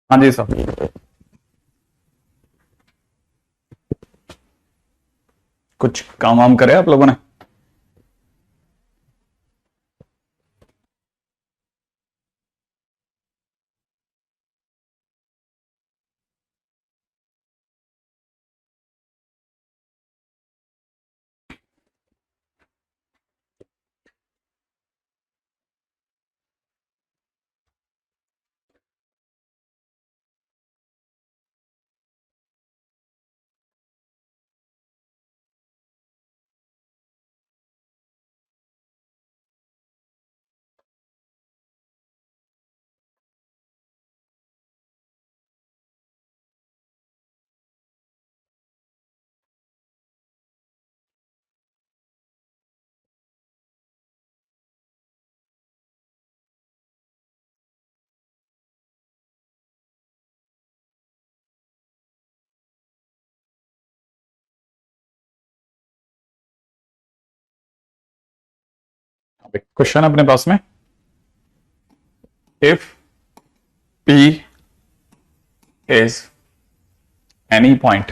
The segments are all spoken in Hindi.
हाँ जी साहब। कुछ काम वाम करे आप लोगों ने? क्वेश्चन अपने पास में, if P is any point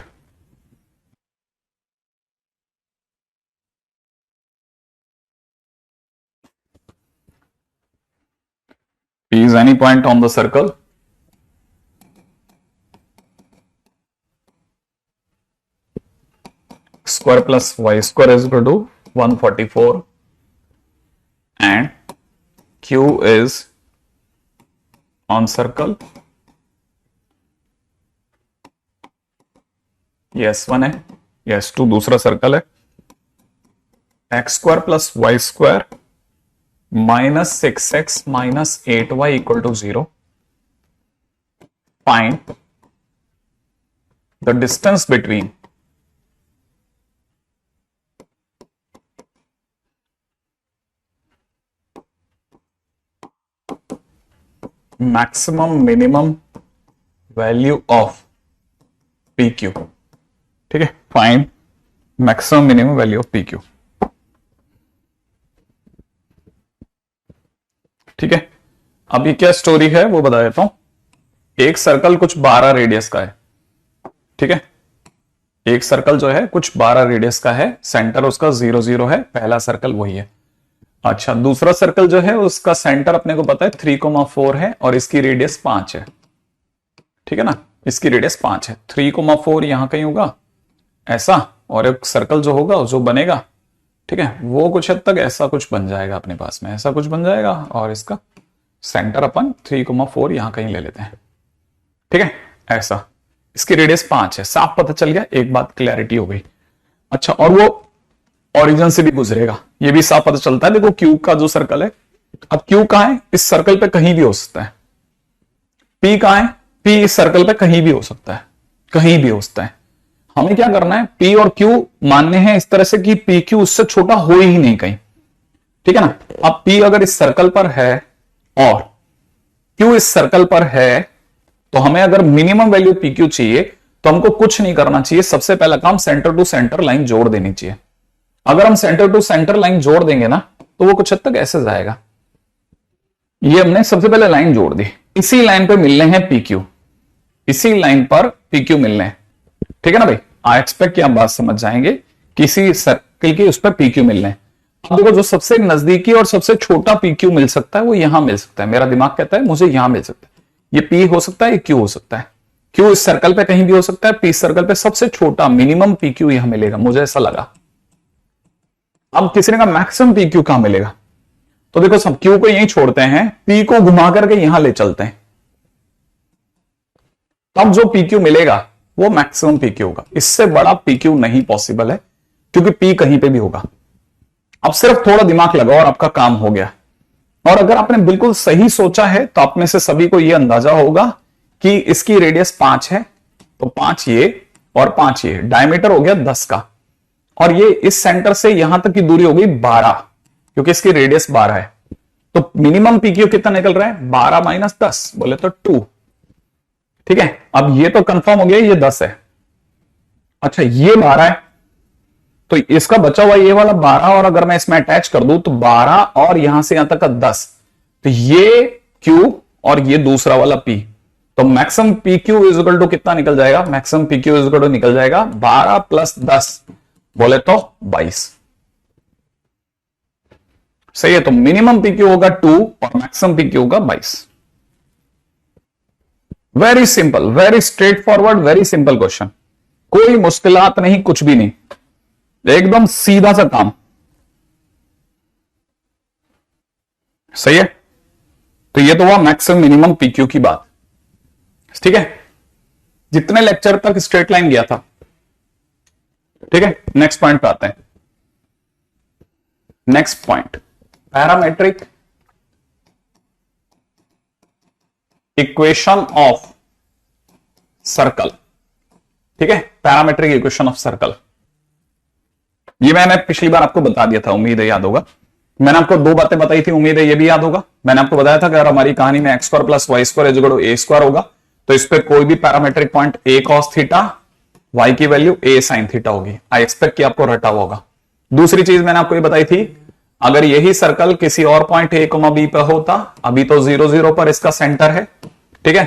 P is any point on the circle square plus y square is equal to 144 and Q is on circle ये S1 है, ये S2 दूसरा सर्कल है, x square plus y square minus 6x minus 8y equal to 0. Find the distance between maximum minimum value of P Q. ठीक है, find maximum minimum value of P Q. ठीक है, अब ये क्या स्टोरी है वो बता देता हूं. एक सर्कल कुछ 12 रेडियस का है. ठीक है, एक सर्कल जो है कुछ 12 रेडियस का है, सेंटर उसका 0 0 है, पहला सर्कल वही है. अच्छा, दूसरा सर्कल जो है उसका सेंटर अपने को पता है 3,4 है और इसकी रेडियस 5 है. ठीक है ना, इसकी रेडियस 5 है. 3,4 यहां कहीं होगा ऐसा, और एक सर्कल जो होगा जो बनेगा, ठीक है, वो कुछ हद तक ऐसा कुछ बन जाएगा अपने पास में, ऐसा कुछ बन जाएगा, और इसका सेंटर अपन 3,4 यहां कहीं ले लेते हैं. ठीक है, ऐसा. इसकी रेडियस 5 है. साफ पता चल गया, एक बात क्लैरिटी हो गई. अच्छा, और वो ओरिजिन से भी गुजरेगा, ये भी साफ पता चलता है. देखो क्यू का जो सर्कल है, अब क्यू कहां है? इस सर्कल पे कहीं भी हो सकता है. पी कहां है? पी इस सर्कल पे कहीं भी हो सकता है, कहीं भी हो सकता है. हमें क्या करना है? पी और क्यू मानने हैं इस तरह से कि पी क्यू उससे छोटा हो ही नहीं कहीं. ठीक है ना. अब पी अगर इस सर्कल पर है और क्यू इस सर्कल पर है, तो हमें अगर मिनिमम वैल्यू पी क्यू चाहिए तो हमको कुछ नहीं करना चाहिए. सबसे पहला काम सेंटर टू सेंटर लाइन जोड़ देनी चाहिए. अगर हम सेंटर टू सेंटर लाइन जोड़ देंगे ना, तो वो कुछ हद तक ऐसे जाएगा. ये हमने सबसे पहले लाइन जोड़ दी. इसी लाइन पे मिलने हैं पी क्यू, इसी लाइन पर पी क्यू मिलने हैं. ठीक है ना भाई, आई एक्सपेक्ट कि आप बात समझ जाएंगे. किसी सर्कल की उस पर पी क्यू मिलने हैं. अब देखो, जो सबसे नजदीकी और सबसे छोटा पी क्यू मिल सकता है वो यहां मिल सकता है. मेरा दिमाग कहता है मुझे यहां मिल सकता है. ये पी हो सकता है, ये क्यू हो सकता है. क्यू इस सर्कल पे कहीं भी हो सकता है, पी इस सर्कल पे सबसे छोटा मिनिमम पी क्यू यहां मिलेगा, मुझे ऐसा लगा. अब किसी ने कहा मैक्सिमम पी क्यू कहां मिलेगा? तो देखो, सब क्यू को यहीं छोड़ते हैं, पी को घुमा करके यहां ले चलते हैं, तब जो पी क्यू मिलेगा वो मैक्सिमम पी क्यू होगा. इससे बड़ा पी क्यू नहीं पॉसिबल है, क्योंकि पी कहीं पे भी होगा. अब सिर्फ थोड़ा दिमाग लगाओ और आपका काम हो गया. और अगर आपने बिल्कुल सही सोचा है तो आप में से सभी को यह अंदाजा होगा कि इसकी रेडियस 5 है, तो 5 ये और 5 ये, डायमीटर हो गया 10 का. और ये इस सेंटर से यहां तक की दूरी हो गई 12, क्योंकि इसकी रेडियस 12 है. तो मिनिमम पी क्यू कितना निकल रहा है? 12 माइनस 10 बोले तो 2. ठीक है, अब ये तो कंफर्म हो गया, ये 10 है. अच्छा, ये 12 है, तो इसका बचा हुआ ये वाला 12, और अगर मैं इसमें अटैच कर दूं तो 12 और यहां से यहां तक का 10, तो ये Q और ये दूसरा वाला P, तो maximum P Q is equal to कितना निकल जाएगा, maximum P Q is equal to निकल जाएगा 12 प्लस 10 बोले तो 22। सही है, तो मिनिमम पी क्यू होगा 2 और मैक्सिमम पी क्यू होगा 22। Very simple, very straight forward, very simple question, कोई मुश्किलात नहीं, कुछ भी नहीं, एकदम सीधा सा काम। सही है, तो ये तो हुआ मैक्सिमम मिनिमम पीक्यू की बात। ठीक है, जितने लेक्चर तक स्ट्रेट लाइन गया था। ठीक है, नेक्स्ट पॉइंट पे आते हैं। Next point, parametric equation of circle. ठीक है, पैरामेट्रिक इक्वेशन ऑफ सर्कल, ये मैंने पिछली बार आपको बता दिया था, उम्मीद है याद होगा। मैंने आपको दो बातें बताई थी, उम्मीद है ये भी याद होगा। मैंने आपको बताया था कि अगर हमारी कहानी में x square plus y square is equal to a square होगा तो इस पे कोई भी parametric point a cos theta, y की वैल्यू ए साइन थीटा होगी। आई एक्सपेक्ट कि आपको रटा होगा। दूसरी चीज मैंने आपको ये बताई थी, अगर यही सर्कल किसी और पॉइंट ए कोमा बी पर होता, अभी तो 0 0 पर इसका सेंटर है। ठीक है,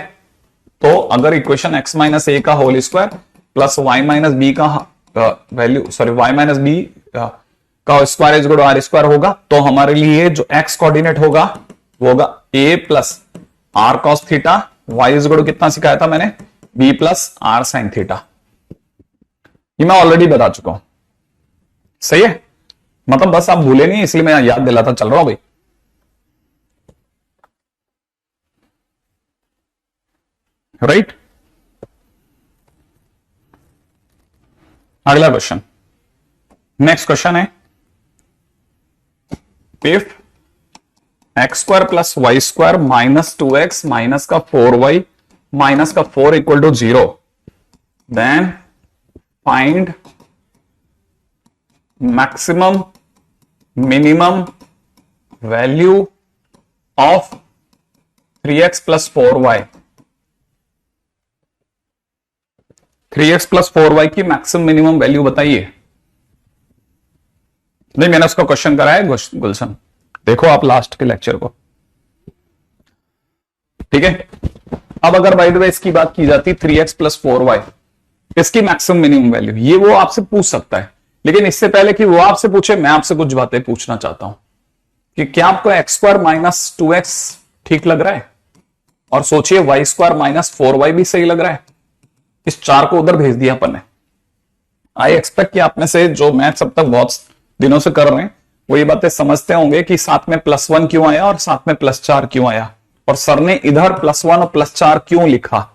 तो अगर इक्वेशन एक्स माइनस ए का whole square plus Y minus B का value, sorry Y minus B का square is equal to are square होगा, तो हमारे लिए जो एक्स कोऑर्डिनेट होगा वो होगा A plus are cos theta, Y is equal to कितना सिखाया था मैंने, B plus are sine theta. ये मैं ऑलरेडी बता चुका हूं। सही है, मतलब बस आप भूले नहीं, इसलिए मैं याद दिलाता चल रहा हूं भाई। राइट, अगला क्वेश्चन, नेक्स्ट क्वेश्चन है, if x square plus y square minus 2x minus का 4y माइनस का 4 equal to 0, then find maximum minimum value of 3x plus 4y। 3x plus 4y की मैक्सिमम मिनिमम वैल्यू बताइए। नहीं, मैंने उसका क्वेश्चन कराया है गुलशन, देखो आप लास्ट के लेक्चर को। ठीक है, अब अगर बाय द वे इसकी बात की जाती 3x प्लस 4y, इसकी मैक्सिमम मिनिमम वैल्यू, ये वो आपसे पूछ सकता है। लेकिन इससे पहले कि वो आपसे पूछे, मैं आपसे कुछ बातें पूछना चाहता हूं कि क्या आपको एक्स स्क्वायर माइनस 2x ठीक लग रहा है, और सोचिए वाई स्क्वायर माइनस 4y भी सही लग रहा है। इस 4 को उधर भेज दिया अपन ने। आई एक्सपेक्ट कि आप में से जो मैथ्स अब तक बहुत दिनों से कर रहे हैं वो ये बातें समझते होंगे कि साथ में +1 क्यों आया और साथ में +4 क्यों आया, और सर ने इधर +1 और +4 क्यों लिखा।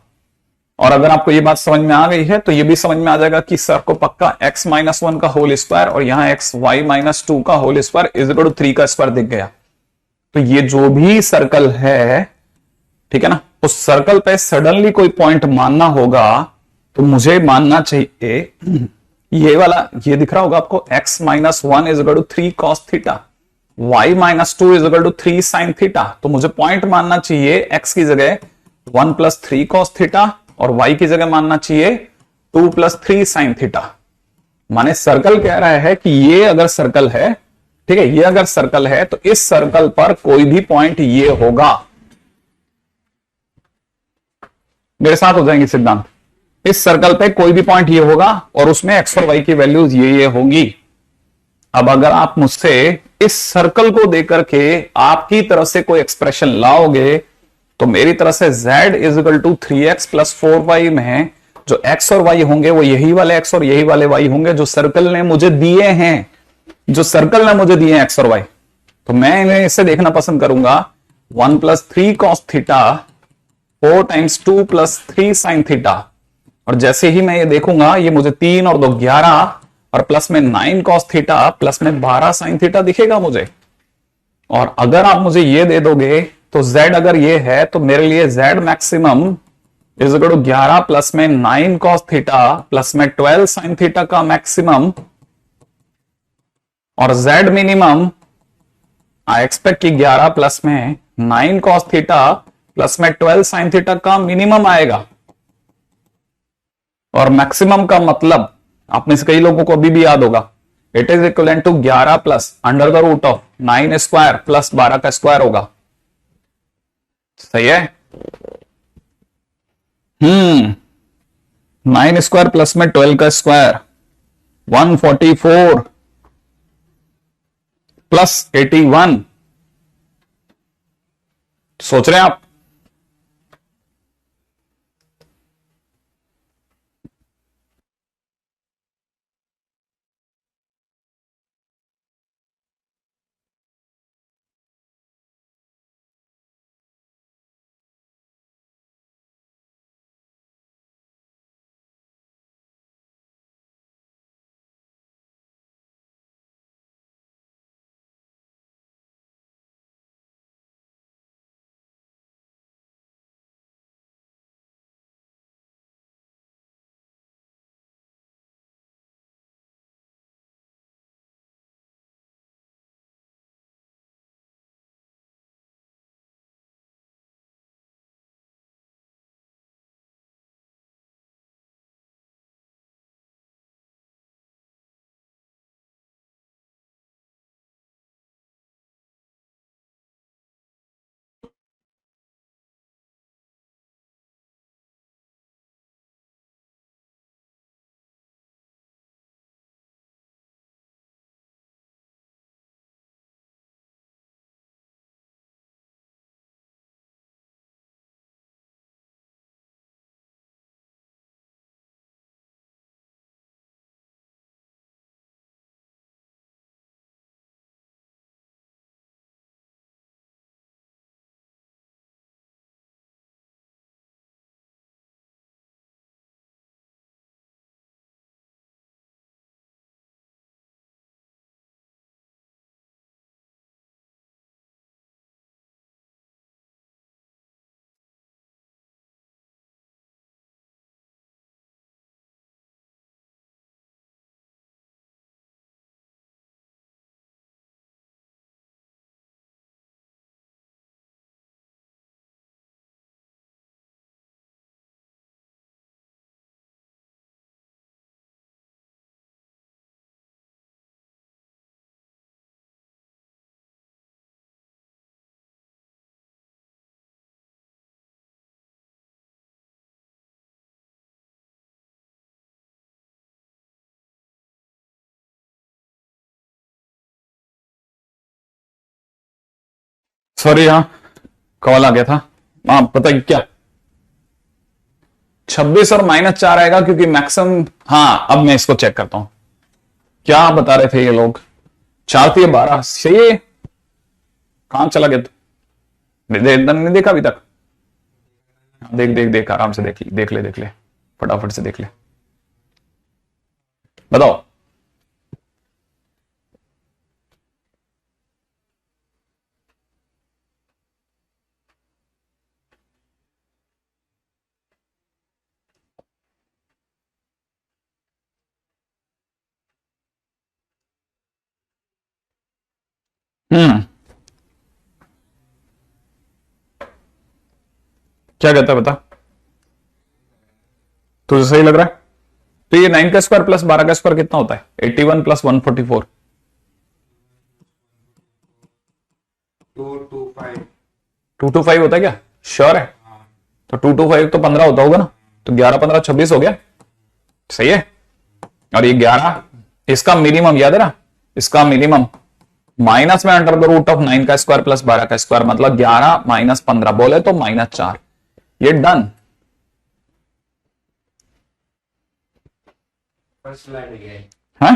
और अगर आपको ये बात समझ में आ गई है तो ये भी समझ में आ जाएगा कि सर को पक्का x माइनस 1 का होल स्क्वायर और यहां x y माइनस 2 का whole square is equal to 3 का स्क्वायर दिख गया। तो ये जो भी सर्कल है, ठीक है ना, उस सर्कल पे सडनली कोई पॉइंट मानना होगा तो मुझे मानना चाहिए ये वाला, ये दिख रहा होगा आपको, x minus 1 is equal to 3 cos theta, y minus 2 is equal to 3 sine theta. तो मुझे पॉइंट मानना चाहिए x की जगह 1 प्लस 3 कॉस थीटा और y की जगह मानना चाहिए 2 प्लस 3 साइन थीटा। माने सर्कल कह रहा है कि ये अगर सर्कल है, ठीक है, ये अगर सर्कल है तो इस सर्कल पर कोई भी पॉइंट ये होगा। मेरे साथ हो जाएंगे सिद्धांत, इस सर्कल पे कोई भी पॉइंट ये होगा और उसमें एक्स और वाई की वैल्यूज ये होंगी। अब अगर आप मुझसे इस सर्कल को देकर के आपकी तरफ से कोई एक्सप्रेशन लाओगे तो मेरी तरफ से z is equal to 3x plus 4y में जो x और y होंगे वो यही वाले x और यही वाले y होंगे जो सर्कल ने मुझे दिए हैं, जो सर्कल ने मुझे दिए हैं x और y। तो मैं इन्हें इससे देखना पसंद करूंगा 1 plus 3 cos theta 4 times 2 plus 3 sine theta, और जैसे ही मैं ये देखूंगा ये मुझे 3 और 2 11 और प्लस में 9 कॉस थीटा प्लस में 12 साइन थीटा दिखेगा मुझे। और अगर आप मुझे ये दे दोगे तो z अगर ये है तो मेरे लिए z maximum is equal to 11 plus में 9 कॉस थीटा प्लस में 12 साइन थीटा का मैक्सिमम, और z मिनिमम आई एक्सपेक्ट कि 11 प्लस में 9 कॉस थीटा प्लस में 12 साइन थीटा का मिनिमम आएगा। और मैक्सिमम का मतलब आप में से कई लोगों को अभी भी याद होगा, it is equivalent to 11 plus under the root of 9 square plus 12 का स्क्वायर होगा। सही है, 9 स्क्वायर प्लस में 12 का स्क्वायर 144 प्लस 81। सोच रहे हैं आप? सॉरी, हाँ कॉल आ गया था। हाँ पता क्या, 26 और -4 आएगा क्योंकि मैक्सिमम। हाँ अब मैं इसको चेक करता हूं, क्या बता रहे थे ये लोग। 4 तो ये 12 सही है। कहां चला गया नहीं देखा अभी तक? देख देख देख, आराम से देख देख ले देख ले, फटाफट से देख ले, बताओ। हम्म, क्या कहता है बता, तुझे सही लग रहा है? तो ये 9 का स्क्वायर प्लस 12 का स्क्वायर कितना होता है? 81 प्लस 144। 225 होता है क्या? श्योर है? तो 225 तो 15 होता होगा ना, तो 11 15 26 हो गया। सही है। और ये 11 इसका मिनिमम याद है ना, इसका मिनिमम माइनस में अंडर द रूट ऑफ 9 का स्क्वायर प्लस 12 का स्क्वायर, मतलब 11 माइनस 15 बोले तो -4। ये डन। हाँ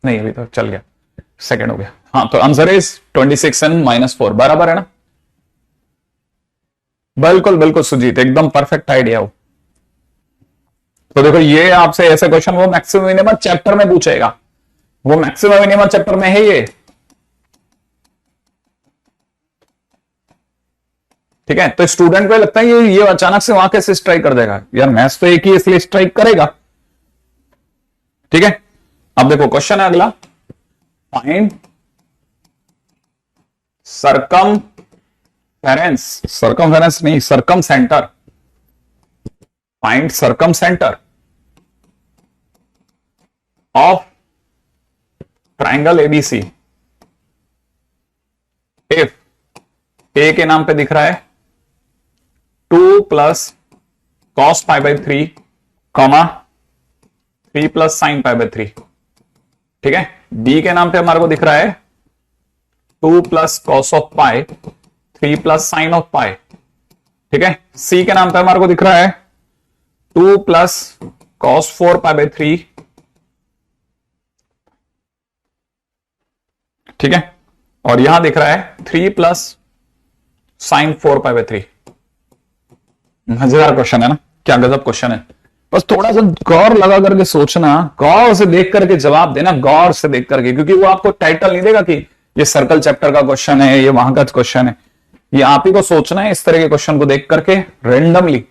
नहीं अभी तो चल गया, सेकंड हो गया। हाँ तो आंसर इज 26 एंड -4 बराबर है ना? बिल्कुल बिल्कुल सुजीत, एकदम परफेक्ट आइडिया हो। तो देखो ये आपसे ऐसे क्वेश्चन वो मैक्सिमम मिनिमम चैप्टर में पूछेगा, वो मैक्सिमम मिनिमम चैप्टर में है ये। ठीक है, तो स्टूडेंट को लगता है ये अचानक से वहां कैसे स्ट्राइक कर देगा यार, मैथ्स तो एक ही इसलिए स्ट्राइक करेगा। ठीक है, अब देखो क्वेश्चन है अगला, फाइंड सरकमफेरेंस नहीं, circumcentre. Find circumcentre of triangle ABC if A के नाम पे दिख रहा है 2 + cos pi by 3 comma 3 plus sine pi by 3। ठीक है, बी के नाम पे हमारे को दिख रहा है 2 plus cos of pi 3 plus sine of pi. ठीक है, सी के नाम पे हमारे को दिख रहा है 2 प्लस कॉस 4 पाई बाई 3। ठीक है, और यहां दिख रहा है 3 प्लस साइन 4 पाई बाई 3। मजेदार क्वेश्चन है ना, क्या गजब क्वेश्चन है। बस थोड़ा सा गौर लगा करके सोचना, गौर से देख करके जवाब देना, गौर से देख करके, क्योंकि वो आपको टाइटल नहीं देगा कि ये सर्कल चैप्टर का क्वेश्चन है, ये वहां का क्वेश्चन है। ये आप ही को सोचना है इस तरह के क्वेश्चन को देख करके रेंडमली।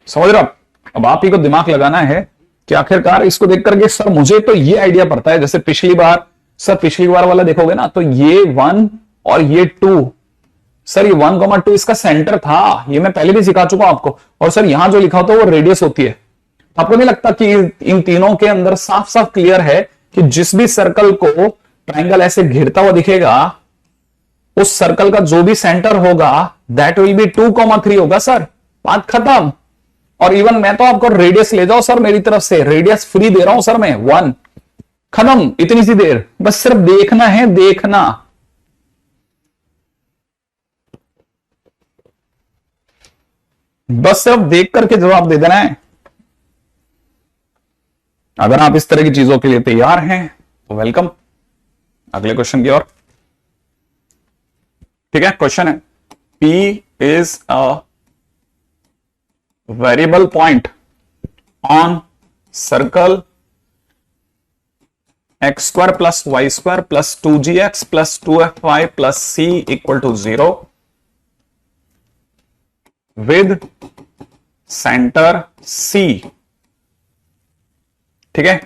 समझ रहे हो? अब आप ही को दिमाग लगाना है कि आखिरकार इसको देख करके सर मुझे तो ये आइडिया पड़ता है, जैसे पिछली बार वाला देखोगे ना, तो ये 1 और ये 2, सर ये 1,2 इसका सेंटर था, ये मैं पहले भी सिखा चुका हूं आपको। और सर यहां जो लिखा होता है वो रेडियस होती है। आपको नहीं लगता कि इन तीनों के अंदर साफ साफ क्लियर है कि जिस भी सर्कल को ट्राइंगल ऐसे घिरता हुआ दिखेगा, उस सर्कल का जो भी सेंटर होगा दैट विल बी 2,3 होगा सर, बात खत्म। और इवन मैं तो आपको रेडियस ले जाओ सर, मेरी तरफ से रेडियस फ्री दे रहा हूं सर मैं 1, खत्म। इतनी सी देर बस सिर्फ देखना है, देखना। बस सिर्फ देख करके जवाब दे देना है। अगर आप इस तरह की चीजों के लिए तैयार हैं तो वेलकम, अगले क्वेश्चन की ओर। ठीक है, क्वेश्चन है P is a variable point on circle x square plus y square plus 2gx plus 2fy plus c equal to 0 with centre C। ठीक है,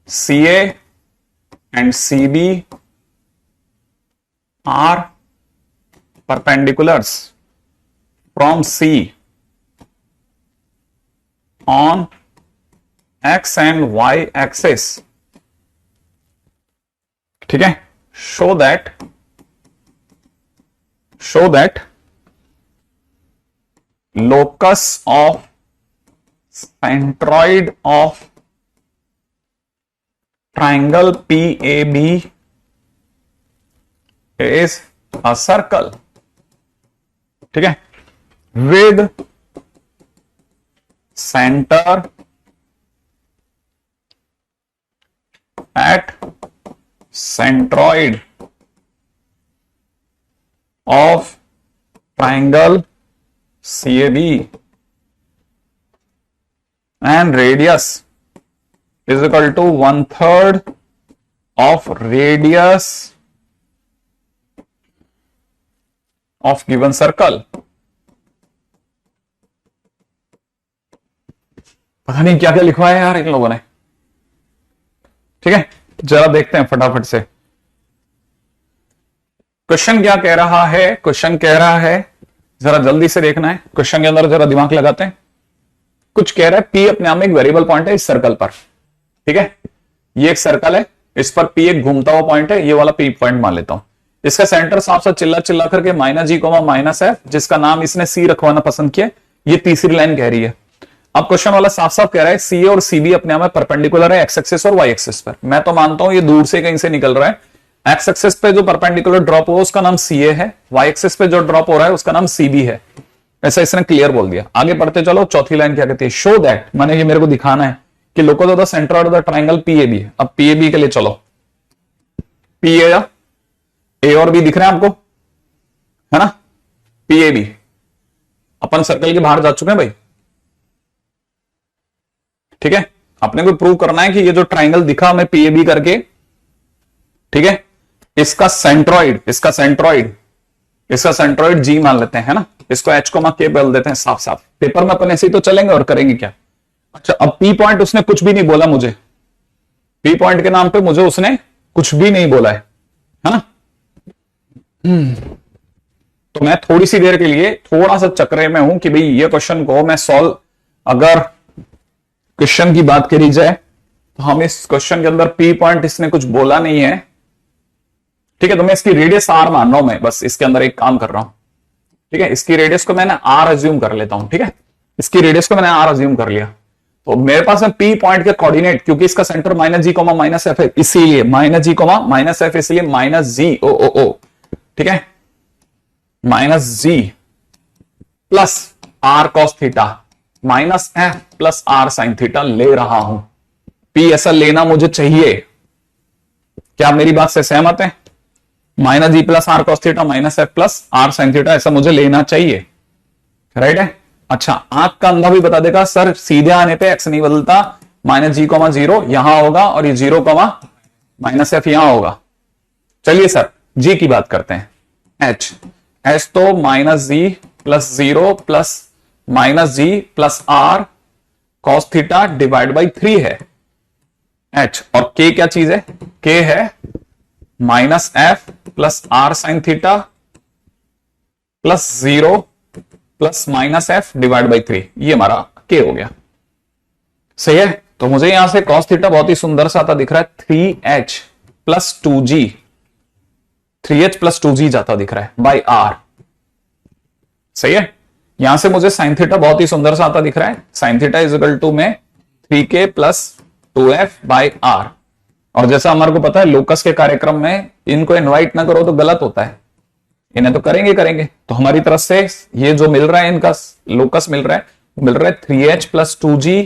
CA and CB are perpendiculars from C on x and y axis। ठीक है, show that locus of centroid of triangle PAB is a circle। ठीक है, with center at centroid of triangle CAB and radius is equal to 1/3 of radius of given circle। पता नहीं क्या क्या लिखवाया है यार इन लोगों ने। ठीक है, जरा देखते हैं फटाफट से क्वेश्चन क्या कह रहा है। क्वेश्चन कह रहा है, जरा जल्दी से देखना है, क्वेश्चन के अंदर जरा दिमाग लगाते हैं। कुछ कह रहा है P अपने आप में एक वेरिएबल पॉइंट है इस सर्कल पर। ठीक है, ये एक सर्कल है, इस पर P एक घूमता हुआ पॉइंट है, ये वाला P पॉइंट मान लेता हूं। इसका सेंटर साफ साफ चिल्ला करके -G, -F, जिसका नाम इसने C रखवाना पसंद किया, ये तीसरी लाइन कह रही है। अब क्वेश्चन वाला साफ साफ कह रहा है CA और CB अपने आप में परपेंडिकुलर है x एक्सिस और y एक्सिस पर। मैं तो मानता हूं ये दूर से कहीं से निकल रहा है। x एक्सिस पे जो परपेंडिकुलर ड्रॉप हुआ उसका नाम CA है, y एक्सिस पे जो ड्रॉप हो रहा है उसका नाम CB है। ऐसा इसने क्लियर बोल दिया। आगे पढ़ते चलो, चौथी लाइन क्या कहती है, शो दैट, माने ये मेरे को दिखाना है कि locus of the centre of the triangle PAB। अब PAB के लिए चलो, PA A और B दिख रहे हैं आपको, है ना। PAB अपन सर्कल के बाहर जा चुके हैं भाई। ठीक है, अपने को प्रूव करना है कि ये जो ट्राइंगल दिखा हमें PAB करके, ठीक है, इसका सेंट्रॉइड G मान लेते हैं, है ना। इसको H K बोल देते हैं साफ साफ। पेपर में अपन ऐसे ही तो चलेंगे और करेंगे क्या। अच्छा, अब P पॉइंट उसने कुछ भी नहीं बोला मुझे, P पॉइंट के नाम पे मुझे उसने कुछ भी नहीं बोला है ना। तो मैं थोड़ी सी देर के लिए थोड़ा सा चक्रे में हूं कि भाई ये क्वेश्चन को मैं सॉल्व, अगर क्वेश्चन की बात करी जाए तो हम इस क्वेश्चन के अंदर P पॉइंट इसने कुछ बोला नहीं है, ठीक है, तो मैं इसकी रेडियस आर मान रहा हूं, मैं बस इसके अंदर एक काम कर रहा हूं। ठीक है, इसकी रेडियस को मैंने आर अज्यूम कर लेता हूं। ठीक है, इसकी रेडियस को मैंने आर अज्यूम कर लिया, तो मेरे पास है पी पॉइंट के कोऑर्डिनेट, क्योंकि इसका centre minus g comma minus f है, इसीलिए minus g comma minus f, इसलिए minus g o o o. ठीक है, minus g plus are cos theta minus f plus are sine theta ले रहा हूं। पी ऐसा लेना मुझे चाहिए। क्या आप मेरी बात से सहमत हैं? Minus g plus are cos theta minus f plus are sine theta, ऐसा मुझे लेना चाहिए। राइट है। अच्छा, आंख का अंधा भी बता देगा सर सीधे आने पे एक्स नहीं बदलता, माइनस जी कोमा जीरो यहां होगा और ये जीरो कोमा माइनस एफ यहां होगा। चलिए सर जी की बात करते हैं। एच एच तो minus g plus zero plus minus g plus are cos theta divide by 3 है एच, और के क्या चीज है? के है minus f plus are sine theta plus zero plus minus f divide by 3, ये हमारा के हो गया। सही है, तो मुझे यहां से कॉस थीटा बहुत ही सुंदर सा आता दिख रहा है, 3h plus 2g, 3h plus 2g जाता दिख रहा है बाई आर। सही है, यहां से मुझे साइन थीटा बहुत ही सुंदर सा आता दिख रहा है, sine theta is equal to में 3k plus 2f by are. और जैसा हमारे को पता है लोकस के कार्यक्रम में इनको इनवाइट ना करो तो गलत होता है, इन्हें तो करेंगे। तो हमारी तरफ से ये जो मिल रहा है इनका लोकस मिल रहा है 3h प्लस 2g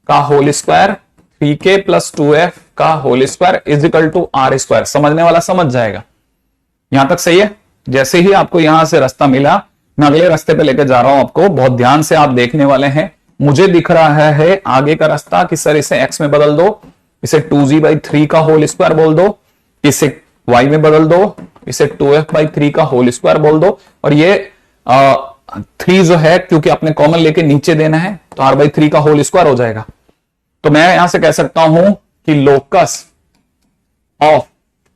का whole square 3k plus 2f का whole square is equal to are square. समझने वाला समझ जाएगा, यहां तक सही है। जैसे ही आपको यहां से रास्ता मिला, मैं अगले रास्ते पे लेके जा रहा हूं आपको, बहुत ध्यान से आप देखने वाले हैं। मुझे दिख रहा है आगे का रास्ता कि सर इसे x में बदल दो, इसे 2g/3 का होल स्क्वायर बोल दो, इसे y में बदल दो, इसे 2f/3 का होल स्क्वायर बोल दो, और ये 3 जो है क्योंकि आपने कॉमन लेके नीचे देना है तो r/3 का होल स्क्वायर हो जाएगा। तो मैं यहां से कह सकता हूं कि locus of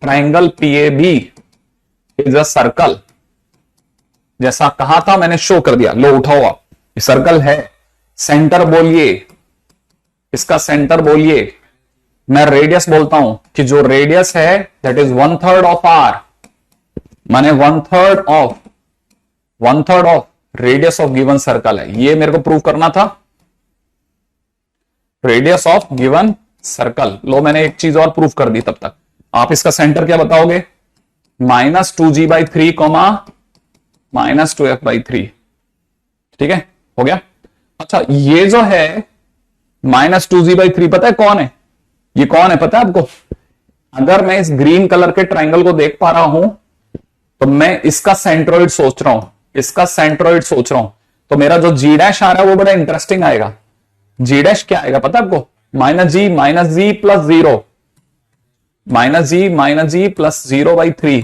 triangle PAB is a circle. जैसा कहा था मैंने शो कर दिया, लो उठाओ आप, ये सर्कल है। सेंटर बोलिए, इसका सेंटर बोलिए। मैं रेडियस बोलता हूं कि जो रेडियस है दैट इज 1/3 ऑफ आर, माने 1/3 of radius of given circle है। ये मेरे को प्रूव करना था, रेडियस ऑफ गिवन सर्कल। लो मैंने एक चीज और प्रूव कर दी। तब तक आप इसका सेंटर क्या बताओगे? -2g/3 -2f/3। ठीक है, हो गया। अच्छा, ये जो है -2g/3 पता है कौन है? ये कौन है पता है आपको? अगर मैं इस ग्रीन कलर के ट्राइंगल को देख पा रहा हूं तो मैं इसका सेंट्रोइड सोच रहा हूं, तो मेरा जो जी डैश आ रहा है वो बड़ा इंटरेस्टिंग आएगा। जी डैश क्या आएगा पता है आपको? -g plus 0, -g plus 0/3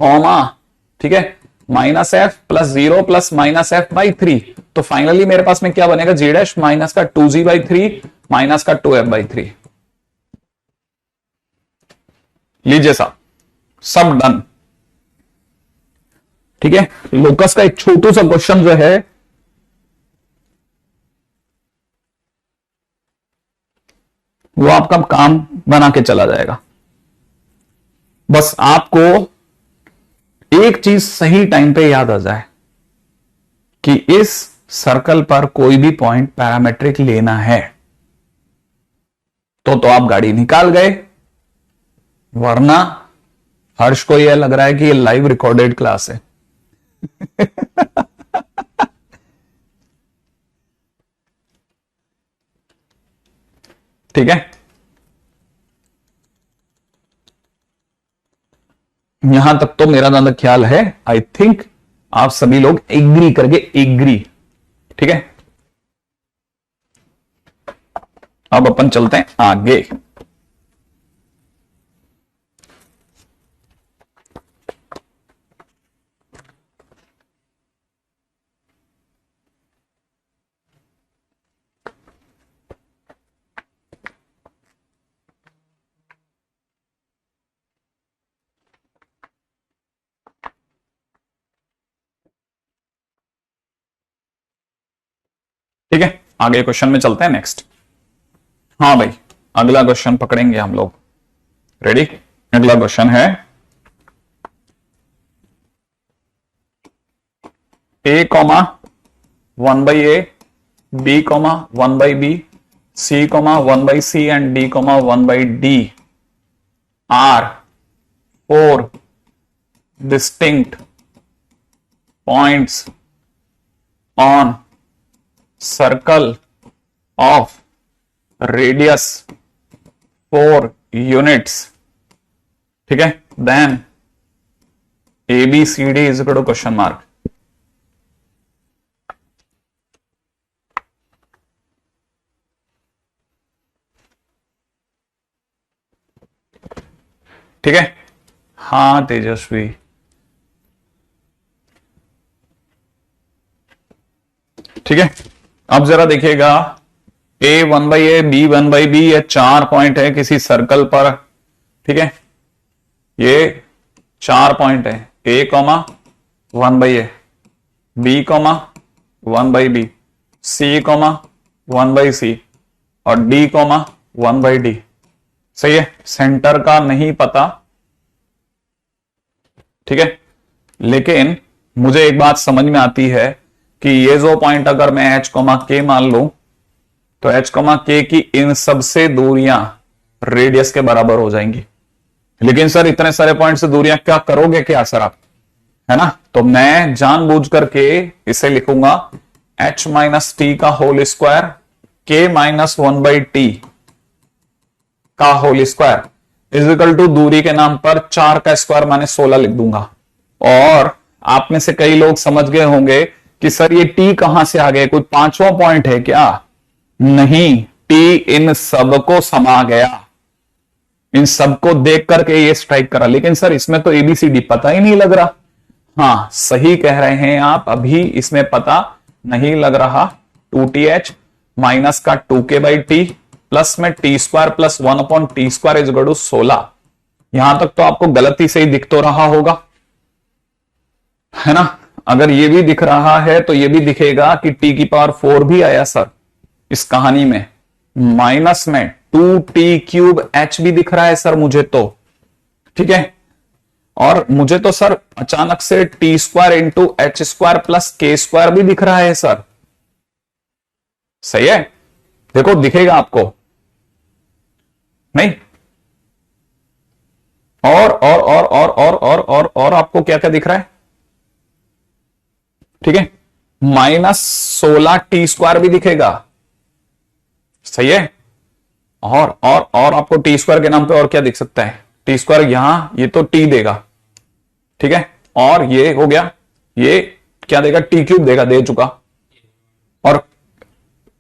comma, ठीक है, -f प्लस 0 प्लस -f/3। तो फाइनली मेरे पास में क्या बनेगा? जी डैश माइनस का 2g/3 माइनस का 2f/3। लीजिए साहब, सब डन। ठीक है, लोकस का एक छोटू सा क्वेश्चन जो है वो आपका काम बना के चला जाएगा। बस आपको एक चीज सही टाइम पे याद आ जाए कि इस सर्कल पर कोई भी पॉइंट पैरामेट्रिक लेना है तो आप गाड़ी निकाल गए, वरना हर्ष को यह लग रहा है कि ये लाइव रिकॉर्डेड क्लास है। ठीक है, यहां तक तो मेरा ज्यादा ख्याल है। आई थिंक आप सभी लोग एग्री करके एग्री। ठीक है, अब अपन चलते हैं आगे। ठीक है, आगे क्वेश्चन में चलते हैं नेक्स्ट। हाँ भाई, अगला क्वेश्चन पकड़ेंगे हम लोग। रेडी? अगला क्वेश्चन है A comma 1/a, b comma 1/b, c comma 1/c and d comma 1/d are 4 distinct points on circle of radius 4 units. ठीक है, then ABCD is equal to question mark. ठीक है, हाँ तेजस्वी, ठीक है। अब जरा देखिएगा, A 1/a, B 1/b, ये 4 पॉइंट है किसी सर्कल पर। ठीक है, ये 4 पॉइंट है, A comma 1/a, B comma 1/b, C comma 1/c और D कॉमा 1/d। सही है, सेंटर का नहीं पता। ठीक है, लेकिन मुझे एक बात समझ में आती है कि ये जो पॉइंट अगर मैं H कॉमा K मान लूं तो H कॉमा K की इन सबसे दूरियां रेडियस के बराबर हो जाएंगी। लेकिन सर इतने सारे पॉइंट से दूरियां क्या करोगे क्या सर आप, है ना? तो मैं जानबूझ करके इसे लिखूंगा H माइनस टी का whole square K minus 1/t का whole square is equal to दूरी के नाम पर 4 का स्क्वायर माने 16 लिख दूंगा। और आप में से कई लोग समझ गए होंगे कि सर ये टी कहां से आ गए, कोई पांचवा पॉइंट है क्या? नहीं, टी इन सबको समा गया, इन सबको देख करके ये स्ट्राइक करा। लेकिन सर इसमें तो एबीसीडी पता ही नहीं लग रहा। हाँ सही कह रहे हैं आप, अभी इसमें पता नहीं लग रहा। 2th माइनस का 2k/t प्लस में t square plus 1/t² is equal to 16। यहां तक तो आपको गलती से ही दिख तो रहा होगा, है ना? अगर ये भी दिख रहा है तो ये भी दिखेगा कि t की पावर 4 भी आया सर इस कहानी में। माइनस में 2t³ भी दिख रहा है सर मुझे तो। ठीक है, और मुझे तो सर अचानक से t² into h² plus k² भी दिख रहा है सर। सही है, देखो दिखेगा आपको नहीं? और आपको क्या क्या दिख रहा है? ठीक है, -16t² भी दिखेगा। सही है, और आपको t² के नाम पे और क्या दिख सकता है? t² यहां, ये तो t देगा। ठीक है, और ये हो गया, ये क्या देगा? t³ देगा, दे चुका। और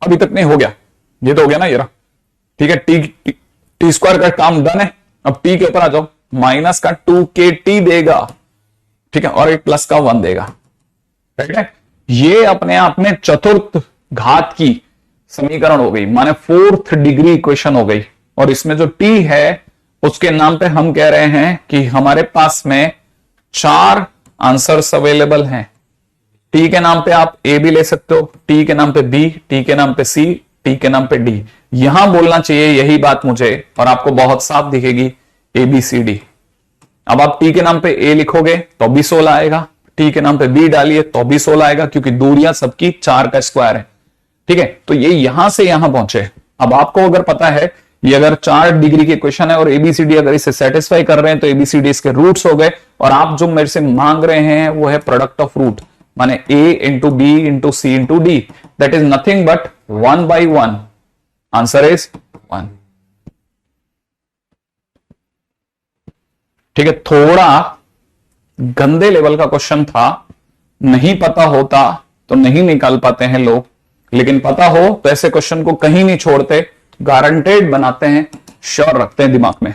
अभी तक नहीं हो गया, ये तो हो गया ना ये रहा। ठीक है, t² का काम डन है। अब t के ऊपर आ जाओ, माइनस का 2kt देगा। ठीक है, और एक प्लस का 1 देगा। ठीक है, ये अपने आप में चतुर्थ घात की समीकरण हो गई, माने 4th डिग्री इक्वेशन हो गई। और इसमें जो t है उसके नाम पे हम कह रहे हैं कि हमारे पास में 4 आंसर्स अवेलेबल हैं। t के नाम पे आप a भी ले सकते हो, t के नाम पे b, t के नाम पे c, t के नाम पे d। यहां बोलना चाहिए यही बात मुझे, और आपको बहुत साफ दिखेगी ABCD। अब आप t के नाम पे a लिखोगे तो भी 16 आएगा, t के नाम पे b डालिए तो भी 16 आएगा, क्योंकि दूरियां सबकी 4 का स्क्वायर है। ठीक है, तो ये यहां से यहां पहुंचे। अब आपको अगर पता है ये अगर 4 डिग्री की क्वेश्चन है और एबीसीडी अगर इसे सेटिस्फाई कर रहे हैं तो एबीसीडी इसके रूट्स हो गए। और आप जो मेरे से मांग रहे हैं वो है प्रोडक्ट ऑफ रूट, माने a into b into c into d, that is nothing but 1/1। Answer is 1। ठीक है, थोड़ा गंदे लेवल का क्वेश्चन था, नहीं पता होता तो नहीं निकाल पाते हैं लोग, लेकिन पता हो तो ऐसे क्वेश्चन को कहीं नहीं छोड़ते, गारंटेड बनाते हैं, श्योर रखते हैं दिमाग में।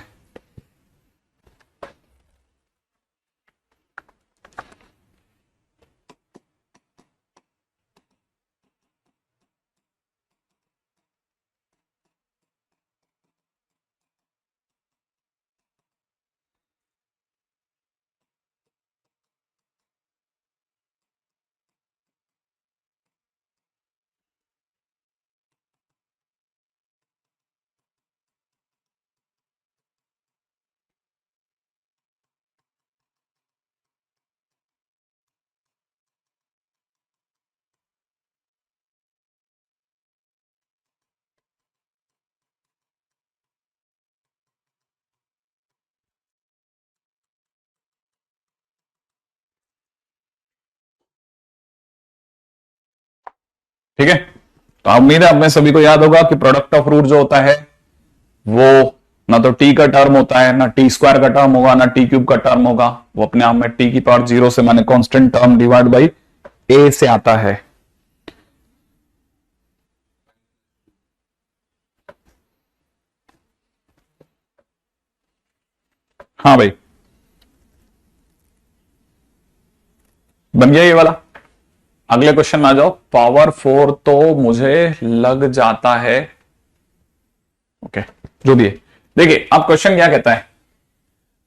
ठीक है, तो उम्मीद है आप में सभी को याद होगा कि प्रोडक्ट ऑफ रूट जो होता है वो ना तो टी का टर्म होता है, ना टी स्क्वायर का टर्म होगा, ना टी क्यूब का टर्म होगा, वो अपने आप में टी की पावर 0 से माने कांस्टेंट टर्म डिवाइड बाई ए से आता है। हाँ भाई, बन गया ये वाला। अगले क्वेश्चन में आ जाओ। पावर 4 तो मुझे लग जाता है, ओके जो भी है। देखिए अब क्वेश्चन क्या कहता है,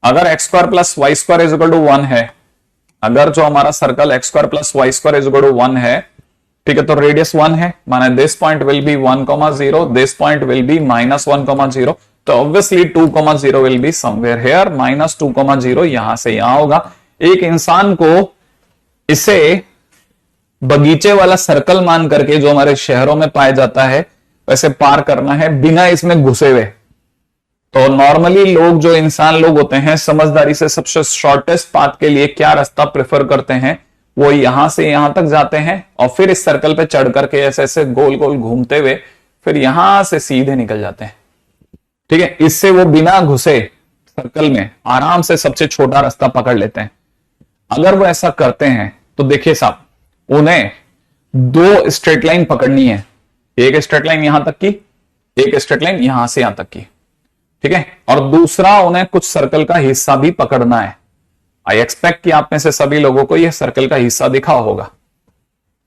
अगर x square plus y square is equal to 1 है, अगर जो हमारा circle x square plus y square is equal to 1 है, ठीक है, तो रेडियस 1 है, माने this point will be 1,0, this point will be -1,0, तो obviously 2,0 will be somewhere here, -2,0 यहां से यहां होगा। एक इंसान को इसे बगीचे वाला सर्कल मान करके जो हमारे शहरों में पाया जाता है वैसे पार करना है बिना इसमें घुसे हुए। तो नॉर्मली लोग, जो इंसान लोग होते हैं, समझदारी से सबसे शॉर्टेस्ट पाथ के लिए क्या रास्ता प्रेफर करते हैं, वो यहां से यहां तक जाते हैं और फिर इस सर्कल पे चढ़ करके ऐसे ऐसे गोल गोल घूमते हुए फिर यहां से सीधे निकल जाते हैं। ठीक है, इससे वो बिना घुसे सर्कल में आराम से सबसे छोटा रास्ता पकड़ लेते हैं। अगर वो ऐसा करते हैं तो देखिए साहब, उन्हें दो स्ट्रेट लाइन पकड़नी है, एक स्ट्रेट लाइन यहां तक की, एक स्ट्रेट लाइन यहां से यहां तक की, ठीक है, और दूसरा उन्हें कुछ सर्कल का हिस्सा भी पकड़ना है। आई एक्सपेक्ट कि आप में से सभी लोगों को यह सर्कल का हिस्सा दिखा होगा।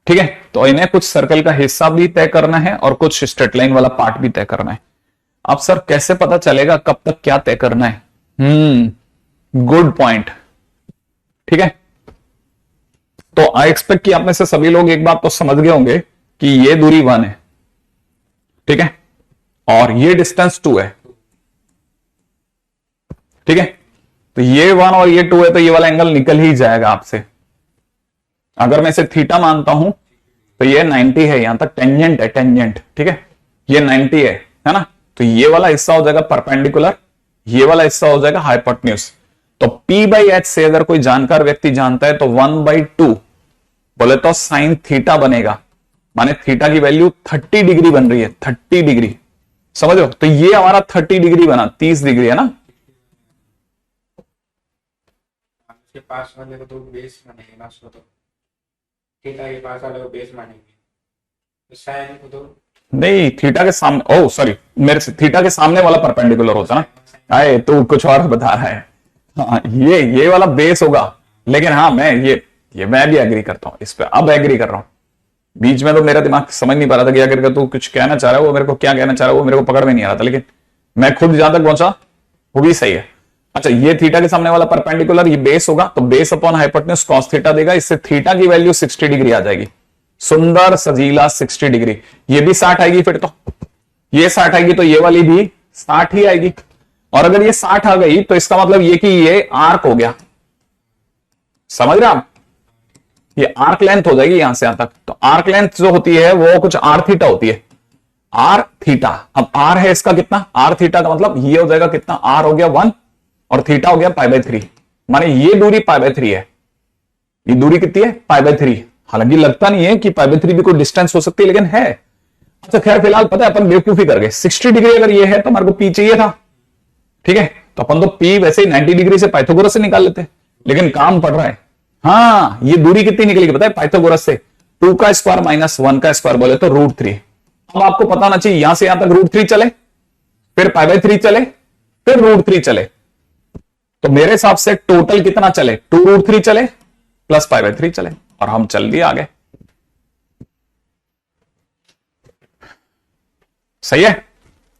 ठीक है, तो इन्हें कुछ सर्कल का हिस्सा भी तय करना है और कुछ स्ट्रेट लाइन वाला पार्ट भी तय करना है। अब सर कैसे पता चलेगा कब तक क्या तय करना है? Good point. ठीक है, तो आई एक्सपेक्ट कि आप में से सभी लोग एक बात तो समझ गए होंगे कि ये दूरी 1 है, ठीक है, और ये डिस्टेंस 2 है। ठीक है, तो ये 1 और ये 2 है, तो ये वाला एंगल निकल ही जाएगा आपसे। अगर मैं इसे थीटा मानता हूं तो ये 90 है, यहां तक टेंजेंट है, टेंजेंट, ठीक है, ये 90 है ना, तो ये वाला हिस्सा हो जाएगा परपेंडिकुलर, ये वाला हिस्सा हो जाएगा हाइपोटेन्यूज। तो P बाई एच से अगर कोई जानकार व्यक्ति जानता है तो 1/2 बोले तो साइन थीटा बनेगा, माने थीटा की वैल्यू 30 डिग्री बन रही है, 30 डिग्री, समझ लो। तो ये हमारा 30 डिग्री बना, 30 डिग्री है ना। के पास वाले को तो बेस मानेंगे ना, उसको तो थीटा के पास वाले को बेस मानेंगे, तो साइन को तो नहीं, थीटा के सामने, ओ सॉरी, मेरे से थीटा के सामने वाला परपेंडिकुलर होता ना। आए तो कुछ और बता रहा है। हाँ, ये वाला बेस होगा, लेकिन हाँ मैं ये मैं भी एग्री करता हूं इस पे, अब एग्री कर रहा हूं। बीच में तो मेरा दिमाग समझ नहीं पा रहा था कि अगर तू कुछ कहना चाह रहा है, वो मेरे को क्या कहना चाह रहा है वो मेरे को पकड़ में नहीं आ रहा था, लेकिन मैं खुद जहां तक पहुंचा वो भी सही है। अच्छा, ये थीटा के सामने वाला परपेंडिकुलर ये बेस होगा, तो base upon hypotenuse cos theta देगा, इससे थीटा की वैल्यू 60 डिग्री आ जाएगी, सुंदर सजीला 60 डिग्री। ये भी 60 आएगी, फिर तो ये 60 आएगी, तो ये वाली भी 60 ही आएगी। और अगर ये 60 आ गई तो इसका मतलब ये कि ये आर्क हो गया, समझ रहे आप, ये आर्क लेंथ हो जाएगी यहां से यहां तक। तो आर्क लेंथ जो होती है वो कुछ आर थीटा होती है, आर थीटा। अब आर है इसका कितना, आर थीटा का मतलब ये हो जाएगा कितना, आर हो गया 1 और थीटा हो गया π/3, माने ये दूरी π/3 है। ये दूरी कितनी है, π/3। हालांकि लगता नहीं है कि π/3 भी कोई डिस्टेंस हो सकती है, लेकिन है। अच्छा खैर, फिलहाल पता है अपन बेवकूफी कर गए, 60 डिग्री अगर ये है तो हमारे को पी चाहिए था, ठीक है, तो अपन तो पी वैसे ही 90 डिग्री से पाइथागोरस से निकाल लेते, लेकिन काम पड़ रहा है। हाँ, ये दूरी कितनी निकलेगी पता है पाइथागोरस से, 2 का स्क्वायर माइनस 1 का स्क्वायर बोले तो √3। अब आपको पता ना चाहिए यहां से यहां तक √3 चले, फिर π/3 चले, फिर √3 चले, तो मेरे हिसाब से टोटल कितना चले, 2√3 चले प्लस π/3 चले, और हम चल दिए आगे। सही है,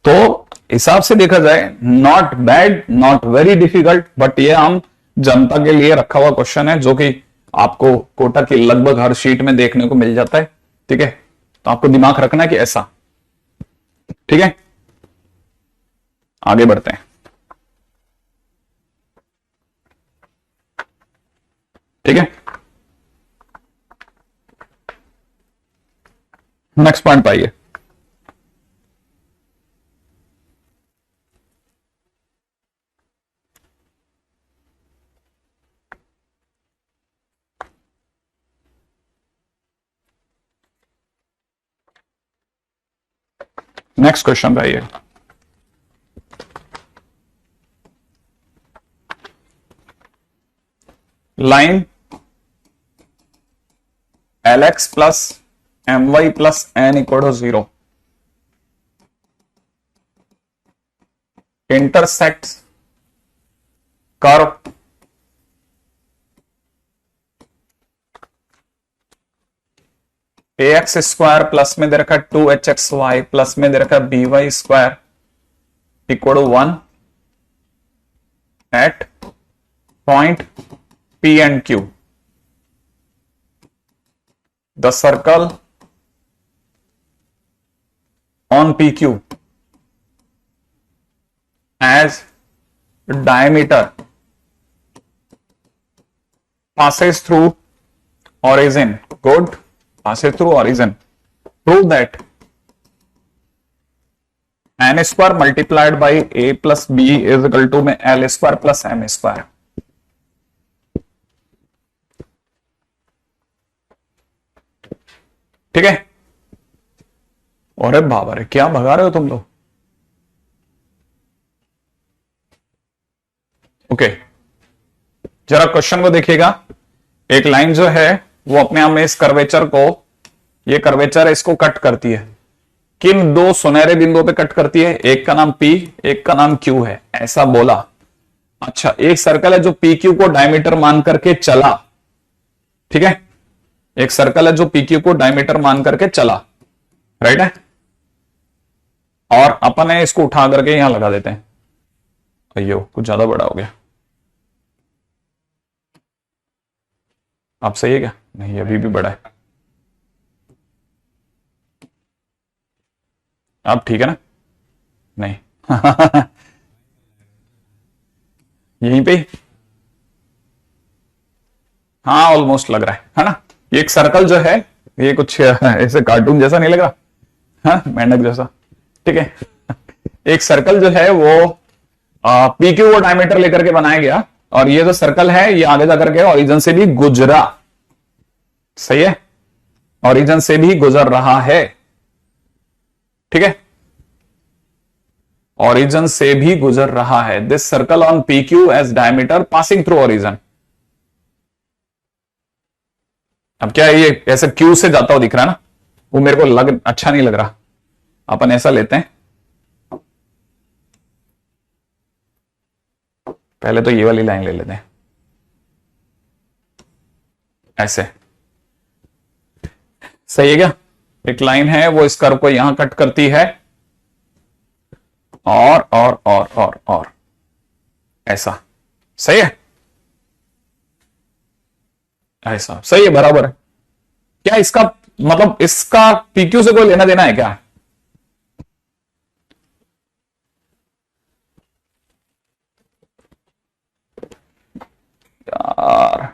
तो हिसाब से देखा जाए not bad, not very difficult, but ये हम जनता के लिए रखा हुआ क्वेश्चन है जो कि आपको कोटा की लगभग हर शीट में देखने को मिल जाता है। ठीक है, तो आपको दिमाग रखना है कि ऐसा। ठीक है, आगे बढ़ते हैं। ठीक है, नेक्स्ट पॉइंट पाइए। नेक्स्ट क्वेश्चन रहिए। Line Lx plus my plus n equal to 0 intersects curve ax square plus में दे रखा 2hxy प्लस में दे रखा by square equal to 1 at point P and Q. The circle on PQ as diameter passes through origin. Good. Passes through origin. Prove that n square multiplied by a plus b is equal to में l square plus m square. ठीक है। अरे बाबा रे, क्या भगा रहे हो तुम लोग। ओके, जरा क्वेश्चन को देखिएगा। एक लाइन जो है वो अपने आप में इस कर्वेचर को, ये कर्वेचर इसको कट करती है। किन दो सुनहरे बिंदुओं पे कट करती है? एक का नाम P, एक का नाम Q है, ऐसा बोला। अच्छा, एक सर्कल है जो PQ को डायमीटर मान करके चला। ठीक है, एक सर्कल है जो PQ को डायमीटर मान करके चला, राइट है। और अपन है इसको उठा करके यहां लगा देते हैं। अयो, कुछ ज्यादा बड़ा हो गया। आप सही है क्या? नहीं, अभी भी बड़ा है। आप ठीक है ना? नहीं यहीं पे, हाँ ऑलमोस्ट लग रहा है ना। ये एक सर्कल जो है, ये कुछ ऐसे कार्टून जैसा नहीं लग रहा, हाँ मेंढक जैसा। ठीक है, एक सर्कल जो है वो PQ को डायमीटर लेकर के बनाया गया, और ये जो सर्कल है ये आगे जाकर के ओरिजिन से भी गुजरा। सही है, ओरिजिन से भी गुजर रहा है। ठीक है, ओरिजिन से भी गुजर रहा है। This circle on PQ as diameter passing through origin. अब क्या है, ये ऐसे Q से जाता हुआ दिख रहा है ना, वो मेरे को अच्छा नहीं लग रहा। अपन ऐसा लेते हैं, पहले तो ये वाली लाइन ले लेते हैं, ऐसे। सही है क्या? एक लाइन है वो इस कर्व को यहां कट करती है, और ऐसा। सही है, ऐसा सही है, बराबर है। क्या इसका मतलब, इसका PQ से कोई लेना देना है क्या? यार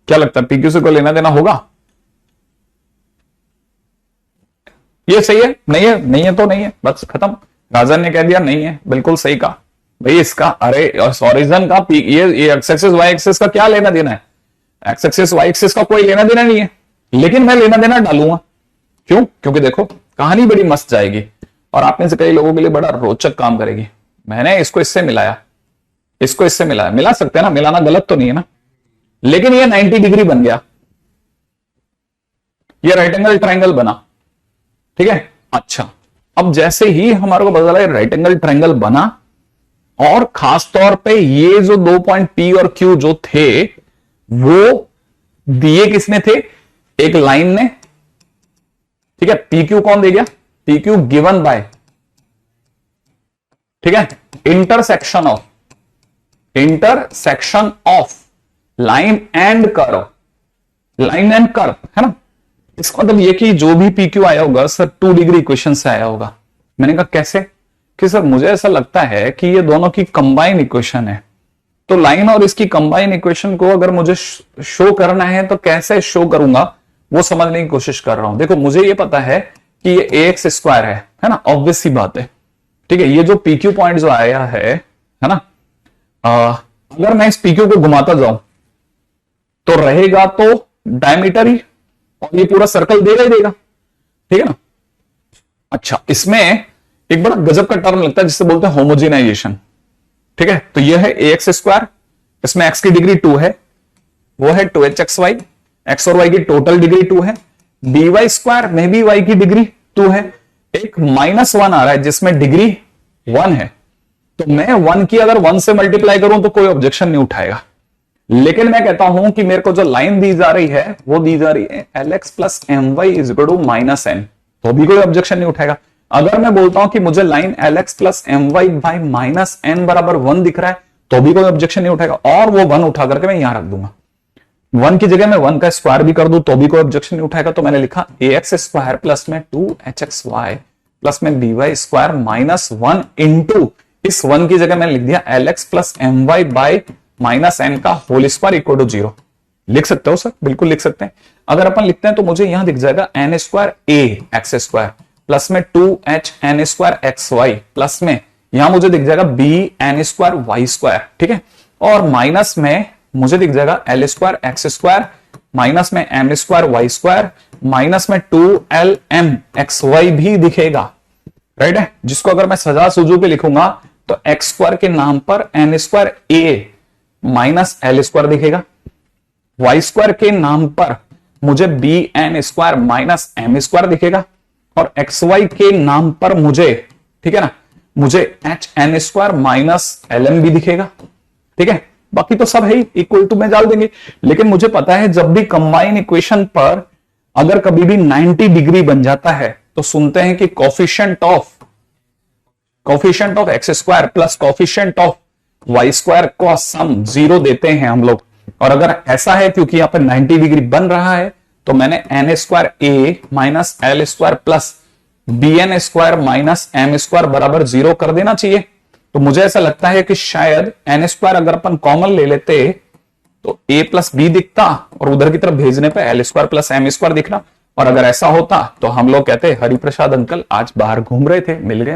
क्या लगता है, PQ से कोई लेना देना होगा? ये सही है? नहीं है? नहीं है तो नहीं है, बस खत्म। गाजर ने कह दिया नहीं है, बिल्कुल सही कहा भाई। इसका अरे ओरिजिन का ये एक्स एक्सिस वाई एक्सिस का क्या लेना देना है? एक्स एक्सिस वाई एक्सिस का कोई लेना देना नहीं है, लेकिन मैं लेना देना डालूंगा। क्यों? क्योंकि देखो कहानी बड़ी मस्त जाएगी, और आप में से कई लोगों के लिए बड़ा रोचक काम करेगी। मैंने इसको इससे मिलाया, इसको इससे मिलाया, मिला सकते हैं ना, मिलाना गलत तो नहीं है ना। लेकिन ये 90 डिग्री बन गया, ये राइट एंगल ट्रायंगल बना। ठीक है, अच्छा अब जैसे ही हमारे को पता चला राइट एंगल ट्रायंगल बना, और खास तौर पे ये जो 2 पॉइंट P और Q जो थे वो दिए किसने थे? एक लाइन ने। ठीक है, PQ कौन दे गया? PQ गिवन बाय, ठीक है, intersection of line and curve, line and curve, है ना। इसका मतलब ये कि जो भी PQ आया होगा सर 2 डिग्री इक्वेशन से आया होगा। मैंने कहा कैसे? कि सर मुझे ऐसा लगता है कि ये दोनों की कंबाइन इक्वेशन है, तो लाइन और इसकी कंबाइन इक्वेशन को अगर मुझे शो करना है तो कैसे शो करूंगा वो समझने की कोशिश कर रहा हूं। देखो मुझे ये पता है कि ये AX स्क्वायर है ना, ऑब्वियस सी बात है। ठीक है, ये जो PQ पॉइंट जो आया है ना, अगर मैं इस PQ को घुमाता जाऊं, तो रहेगा तो डायमीटर ही, और ये पूरा सर्कल देगा ही देगा, ठीक है ना। अच्छा, इसमें एक बड़ा गजब का टर्म लगता है जिससे बोलते हैं होमोजेनाइजेशन, ठीक है। तो यह है एक्स स्क्वायर, इसमें एक्स की डिग्री 2 है, वो है 2hxy, एक्स और वाई की टोटल डिग्री 2 है, dy स्क्वायर में भी y की डिग्री 2 है, एक -1 आ रहा है जिसमें डिग्री 1 है। तो मैं 1 की अगर 1 से मल्टीप्लाई करूं तो कोई ऑब्जेक्शन नहीं उठाएगा, लेकिन मैं कहता हूं कि मेरे को जो लाइन दी जा रही है वो दी जा रही है lx plus m y is equal to -n, तो भी कोई ऑब्जेक्शन नहीं उठाएगा। अगर मैं बोलता हूं कि मुझे line lx plus m y by -n बराबर 1 दिख रहा है तो भी कोई ऑब्जेक्शन नहीं उठाएगा, और वो 1 उठा करके मैं यहां रख दूंगा, 1 की जगह मैं 1 का स्क्वायर भी कर दूं तो भी कोई ऑब्जेक्शन नहीं उठाएगा। तो मैंने लिखा ax स्क्वायर प्लस में 2hxy प्लस में by स्क्वायर -1 इंटू इस 1 की जगह मैंने लिख दिया lx plus m y by -n का होल स्क्वायर इक्वल टू 0। लिख सकते हो सर, बिल्कुल लिख सकते हैं। अगर अपन लिखते हैं तो मुझे यहां दिख जाएगा n square a x square plus में 2hn square x y plus में यहां मुझे दिख जाएगा bn स्क्वायर वाई स्क्वायर, ठीक है। और माइनस में मुझे दिख जाएगा l square x square minus में m square y square minus में 2lm एक्स वाई भी दिखेगा, राइट है। जिसको अगर मैं सजा सूजू के लिखूंगा तो एक्स स्क्वायर के नाम पर n square a minus L square दिखेगा, वाई स्क्वायर के नाम पर मुझे bn square minus M square दिखेगा, और एक्स वाई के नाम पर मुझे, ठीक है ना, मुझे hn स्क्वायर माइनस lm भी दिखेगा, ठीक है। बाकी तो सब है ही, इक्वल टू में डाल देंगे। लेकिन मुझे पता है जब भी कंबाइन इक्वेशन पर अगर कभी भी 90 डिग्री बन जाता है तो सुनते हैं कि coefficient of x square plus coefficient of y square का सम 0 देते हैं हम लोग। और अगर ऐसा है क्योंकि यहां पर 90 डिग्री बन रहा है तो मैंने N square A minus L square plus B N square minus M square बराबर 0 कर देना चाहिए। तो मुझे ऐसा लगता है कि शायद एन स्क्वायर अगर अपन कॉमन ले लेते तो a प्लस बी दिखता और उधर की तरफ भेजने पे l square plus M square दिखना, और अगर ऐसा होता तो हम लोग कहते हरिप्रसाद अंकल आज बाहर घूम रहे थे, मिल गए,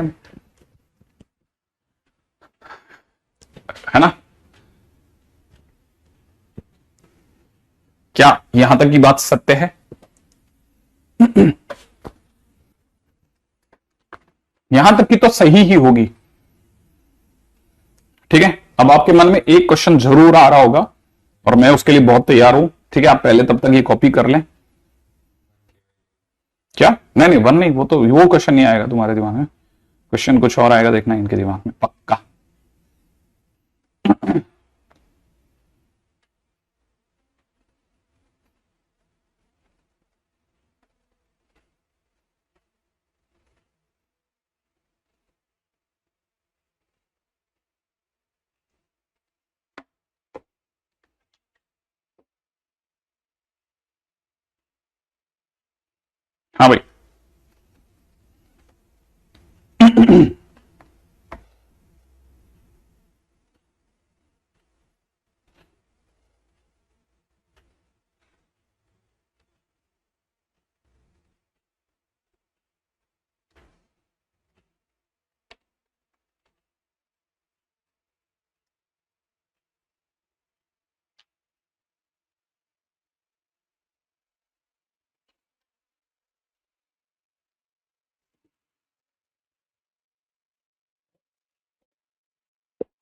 है ना। क्या यहां तक की बात सत्य है? यहां तक की तो सही ही होगी, ठीक है। अब आपके मन में एक क्वेश्चन जरूर आ रहा होगा और मैं उसके लिए बहुत तैयार हूं, ठीक है। आप पहले तब तक ये कॉपी कर लें। क्या? नहीं 1 नहीं, वो क्वेश्चन नहीं आएगा तुम्हारे दिमाग में, क्वेश्चन कुछ और आएगा, देखना इनके दिमाग में पक्का। हाँ भाई।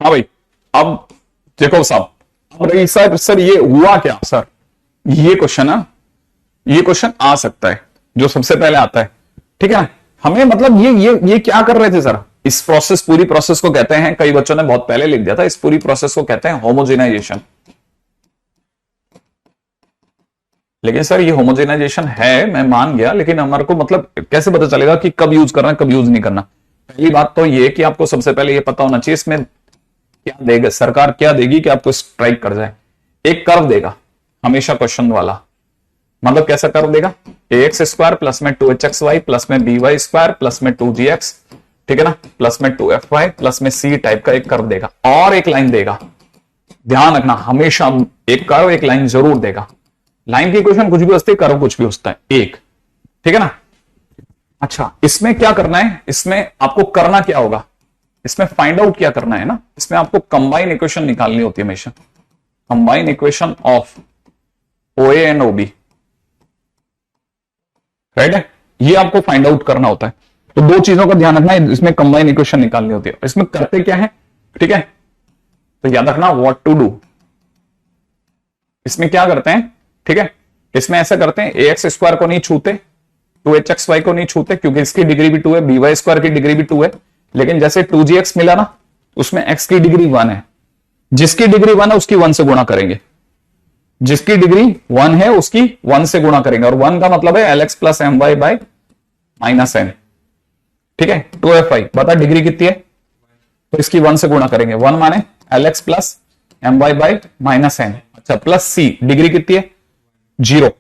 हाँ भाई, अब देखो साहब, अब रही सर ये हुआ क्या सर, ये क्वेश्चन है, ये क्वेश्चन आ सकता है जो सबसे पहले आता है, ठीक है ना। हमें मतलब ये क्या कर रहे थे सर, इस पूरी प्रोसेस को कहते हैं, कई बच्चों ने बहुत पहले लिख दिया था, इस पूरी प्रोसेस को कहते हैं होमोजेनाइजेशन। लेकिन सर ये होमोजेनाइजेशन है, मैं मान गया, लेकिन हमारे को मतलब कैसे पता चलेगा कि कब यूज करना है कब यूज नहीं करना। पहली बात तो ये कि आपको सबसे पहले ये पता होना चाहिए इसमें क्या देगा सरकार, क्या देगी कि आपको स्ट्राइक कर जाए। एक कर्व देगा हमेशा क्वेश्चन वाला, मतलब कैसा कर्व देगा, ax स्क्वायर प्लस में 2hxy प्लस में by स्क्वायर प्लस में 2gx, ठीक है ना, प्लस में 2fy प्लस में c टाइप का एक कर्व देगा, और एक लाइन देगा। ध्यान रखना हमेशा एक कर्व एक लाइन जरूर देगा। लाइन की इक्वेशन कुछ भी होती है, कर्व कुछ भी होता है, एक, ठीक है ना। अच्छा, इसमें क्या करना है, इसमें आपको करना क्या होगा, इसमें फाइंड आउट क्या करना है ना, इसमें आपको कंबाइन इक्वेशन निकालनी होती है हमेशा। Combine equation of O A and OB, right है। ये आपको फाइंड आउट करना होता है। तो दो चीजों का ध्यान रखना है, इसमें कंबाइन इक्वेशन निकालनी होती है। इसमें करते क्या है, ठीक है, तो याद रखना व्हाट टू डू। इसमें क्या करते हैं, ठीक है, इसमें ऐसा करते हैं, ए एक्स स्क्वायर को नहीं छूते, 2hxy को नहीं छूते, क्योंकि इसकी डिग्री भी 2 है, बी वाई स्क्वायर की डिग्री भी 2 है। लेकिन जैसे 2gx मिला ना, उसमें x की डिग्री 1 है, जिसकी डिग्री 1 है उसकी 1 से गुणा करेंगे, जिसकी डिग्री 1 है उसकी 1 से गुणा करेंगे, और 1 का मतलब है lx plus m y by minus n, ठीक है। 2fi बता डिग्री कितनी है, तो इसकी 1 से गुणा करेंगे, 1 माने lx plus m y by minus n, अच्छा, प्लस c डिग्री कितनी है 0,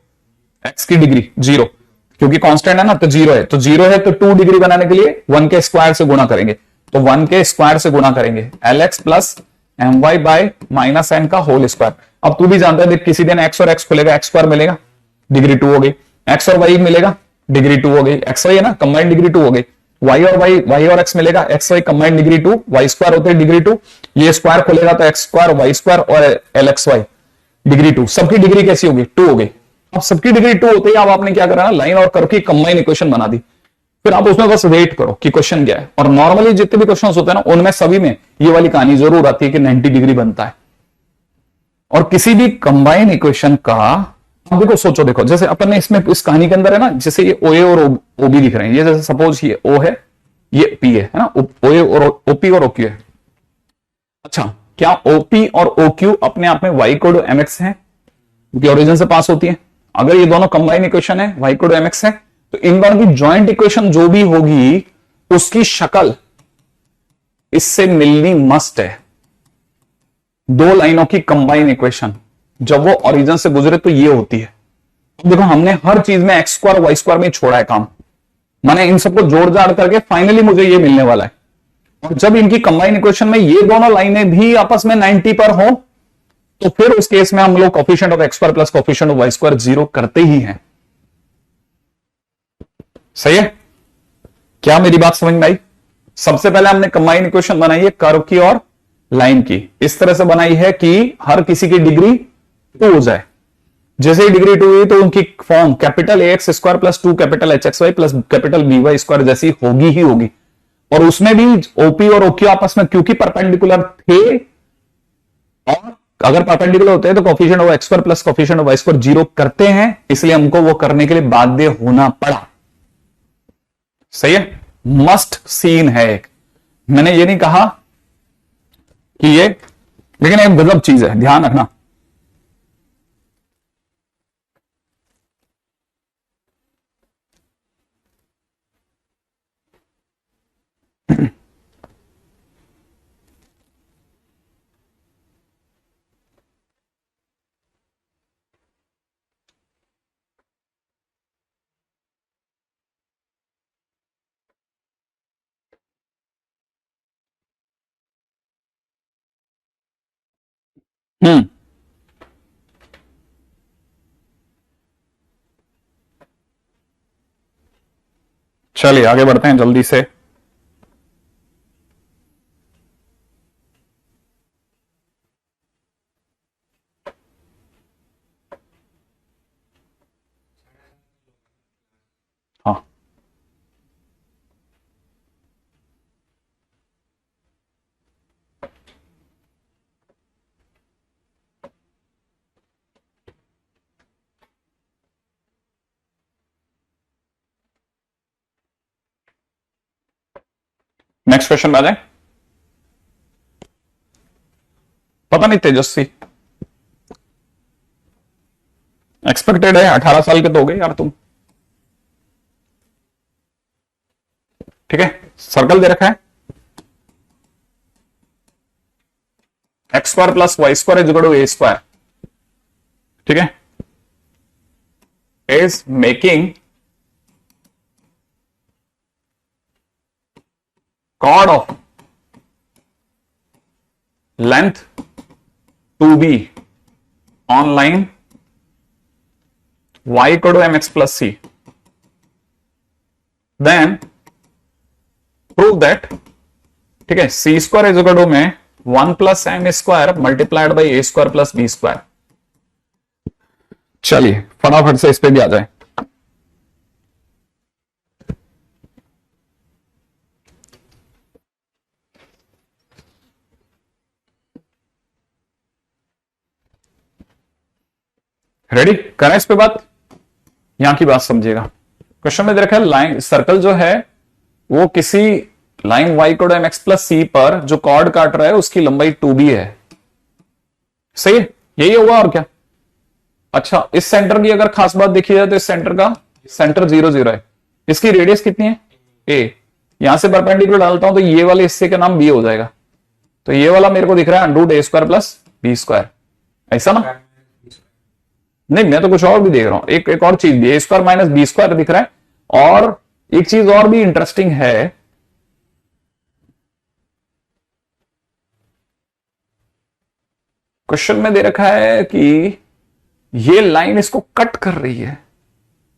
x की डिग्री 0, क्योंकि कांस्टेंट है ना, तो 0 है, तो 0 है, तो 2 डिग्री बनाने के लिए 1 के स्क्वायर से गुणा करेंगे, तो 1 के स्क्वायर से गुणा करेंगे, lx plus m y by minus n का होल स्क्वायर। अब तू भी जानता है, देख किसी दिन x और x खुलेगा, x स्क्वायर मिलेगा, डिग्री 2 हो गई, x और y मिलेगा, डिग्री 2 हो गई, x y है ना, कंबाइंड डिग्री 2 हो गई, y और x मिलेगा, x y combined degree 2, y square होते हैं डिग्री 2, ये स्क्वायर खुलेगा तो x स्क्वायर y स्क्वायर और lxy डिग्री 2, सबकी डिग्री कैसी होगी 2 हो गई। अब सबकी डिग्री 2 होते ही अब आपने क्या करा ना, लाइन और कर्व की कंबाइन इक्वेशन बना दी, फिर आप उसमें बस वेट करो कि क्वेश्चन क्या है। और नॉर्मली जितने भी क्वेश्चन होते हैं ना, उनमें सभी में ये वाली कहानी जरूर आती है कि 90 डिग्री बनता है। और किसी भी कंबाइन इक्वेशन का, अब देखो सोचो, देखो जैसे अपन ने इसमें इस कहानी के अंदर है ना, जैसे ये ओ ए और ओबी दिख रहे हैं, ये जैसे सपोज ये ओ है, ये पी है ना, ओ ए और ओपी और ओक्यू है। अच्छा, क्या ओपी और ओक्यू अपने आप में y इक्वल टू mx है, क्योंकि ओरिजिन से पास होती है। अगर ये दोनों कंबाइन इक्वेशन है, y इक्वल टू mx है, तो इन दोनों की जॉइंट इक्वेशन जो भी होगी उसकी शक्ल इससे मिलनी मस्ट है। दो लाइनों की कंबाइन इक्वेशन जब वो ओरिजिन से गुजरे तो ये होती है। अब देखो हमने हर चीज में एक्स स्क्वायर वाई स्क्वायर में छोड़ा है काम, मैंने इन सबको जोड़ जाड़ करके फाइनली मुझे ये मिलने वाला है। और जब इनकी कंबाइन इक्वेशन में ये दोनों लाइनें भी आपस में 90 पर हो, तो फिर उस केस में हम लोग coefficient of x square plus coefficient of y square 0 करते ही हैं। सही है, क्या मेरी बात समझ में आई? सबसे पहले हमने कंबाइन इक्वेशन बनाई है कर्व की और लाइन की, इस तरह से बनाई है कि हर किसी की डिग्री 2 हो जाए। जैसे ही डिग्री 2 हुई तो उनकी form capital A x square plus 2 capital H x y plus capital B y square जैसी होगी ही होगी। और उसमें भी ओपी और ओक्यू आपस में क्योंकि परपेंडिकुलर थे, और अगर परपेंडिकुलर होते हैं तो coefficient of x square plus coefficient of y square 0 करते हैं, इसलिए हमको वो करने के लिए बाध्य होना पड़ा। सही है, मस्ट सीन है एक। मैंने ये नहीं कहा कि ये, लेकिन एक गजब चीज है, ध्यान रखना। हम्म, चलिए आगे बढ़ते हैं जल्दी से। हाँ, नेक्स्ट क्वेश्चन में आ जाए। पता नहीं तेजस्वी, एक्सपेक्टेड है 18 साल के तो हो गए यार तुम। ठीक है, सर्कल दे रखा है x square plus y square is equal to a square, ठीक है, is making chord of length 2b on line y equal to mx plus c, then prove that, ठीक है, c square is equal to में 1 plus M square multiplied by A square plus b square. चलिए फटाफट से इस पे भी आ जाए। रेडी, करें इस पे बात। यहां की बात समझिएगा। क्वेश्चन में दे रखा है लाइन सर्कल जो है वो किसी लाइन y कोड mx प्लस सी पर जो कॉर्ड काट रहा है उसकी लंबाई 2b है। सही है, यही होगा और क्या। अच्छा, इस सेंटर की अगर खास बात देखी जाए तो इस सेंटर का सेंटर 0 0 है। इसकी रेडियस कितनी है a। यहां से परपेंडिकुलर डालता हूं तो ये वाले हिस्से का नाम b हो जाएगा। तो ये वाला मेरे को दिख रहा है under root a square plus b square, ऐसा ना। नहीं, मैं तो कुछ और भी देख रहा हूं। एक और चीज भी, a square minus b square दिख रहा है। और एक चीज और भी इंटरेस्टिंग है, क्वेश्चन में दे रखा है कि ये लाइन इसको कट कर रही है।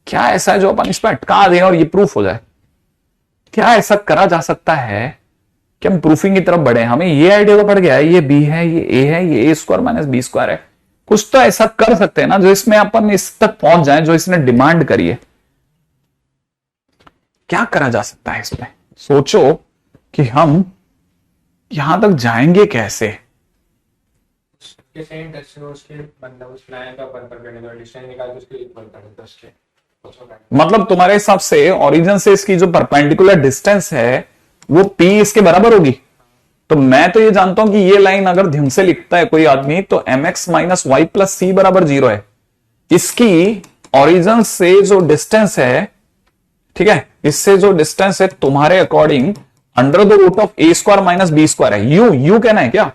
क्या ऐसा है जो अपन इस पर अटका दें और ये प्रूफ हो जाए? क्या ऐसा करा जा सकता है कि हम प्रूफिंग की तरफ बढ़े? हमें ये आइडिया तो पड़ गया है, ये b है, ये a है, ये a square minus b square है। कुछ तो ऐसा कर सकते हैं ना जो इसमें अपन इस तक पहुंच जाए जो इसने डिमांड करी है। क्या करा जा सकता है इसमें? सोचो कि हम यहां तक जाएंगे कैसे। मतलब तुम्हारे हिसाब से ओरिजिन से इसकी जो परपेंडिकुलर डिस्टेंस है वो p इसके बराबर होगी। तो मैं तो ये जानता हूं कि ये लाइन अगर ध्यान से लिखता है कोई आदमी तो mx माइनस वाई प्लस सी बराबर 0 है। इसकी ओरिजिन से जो डिस्टेंस है, ठीक है, इससे जो डिस्टेंस है तुम्हारे according under the root of a square minus b square है। यू कहना है क्या?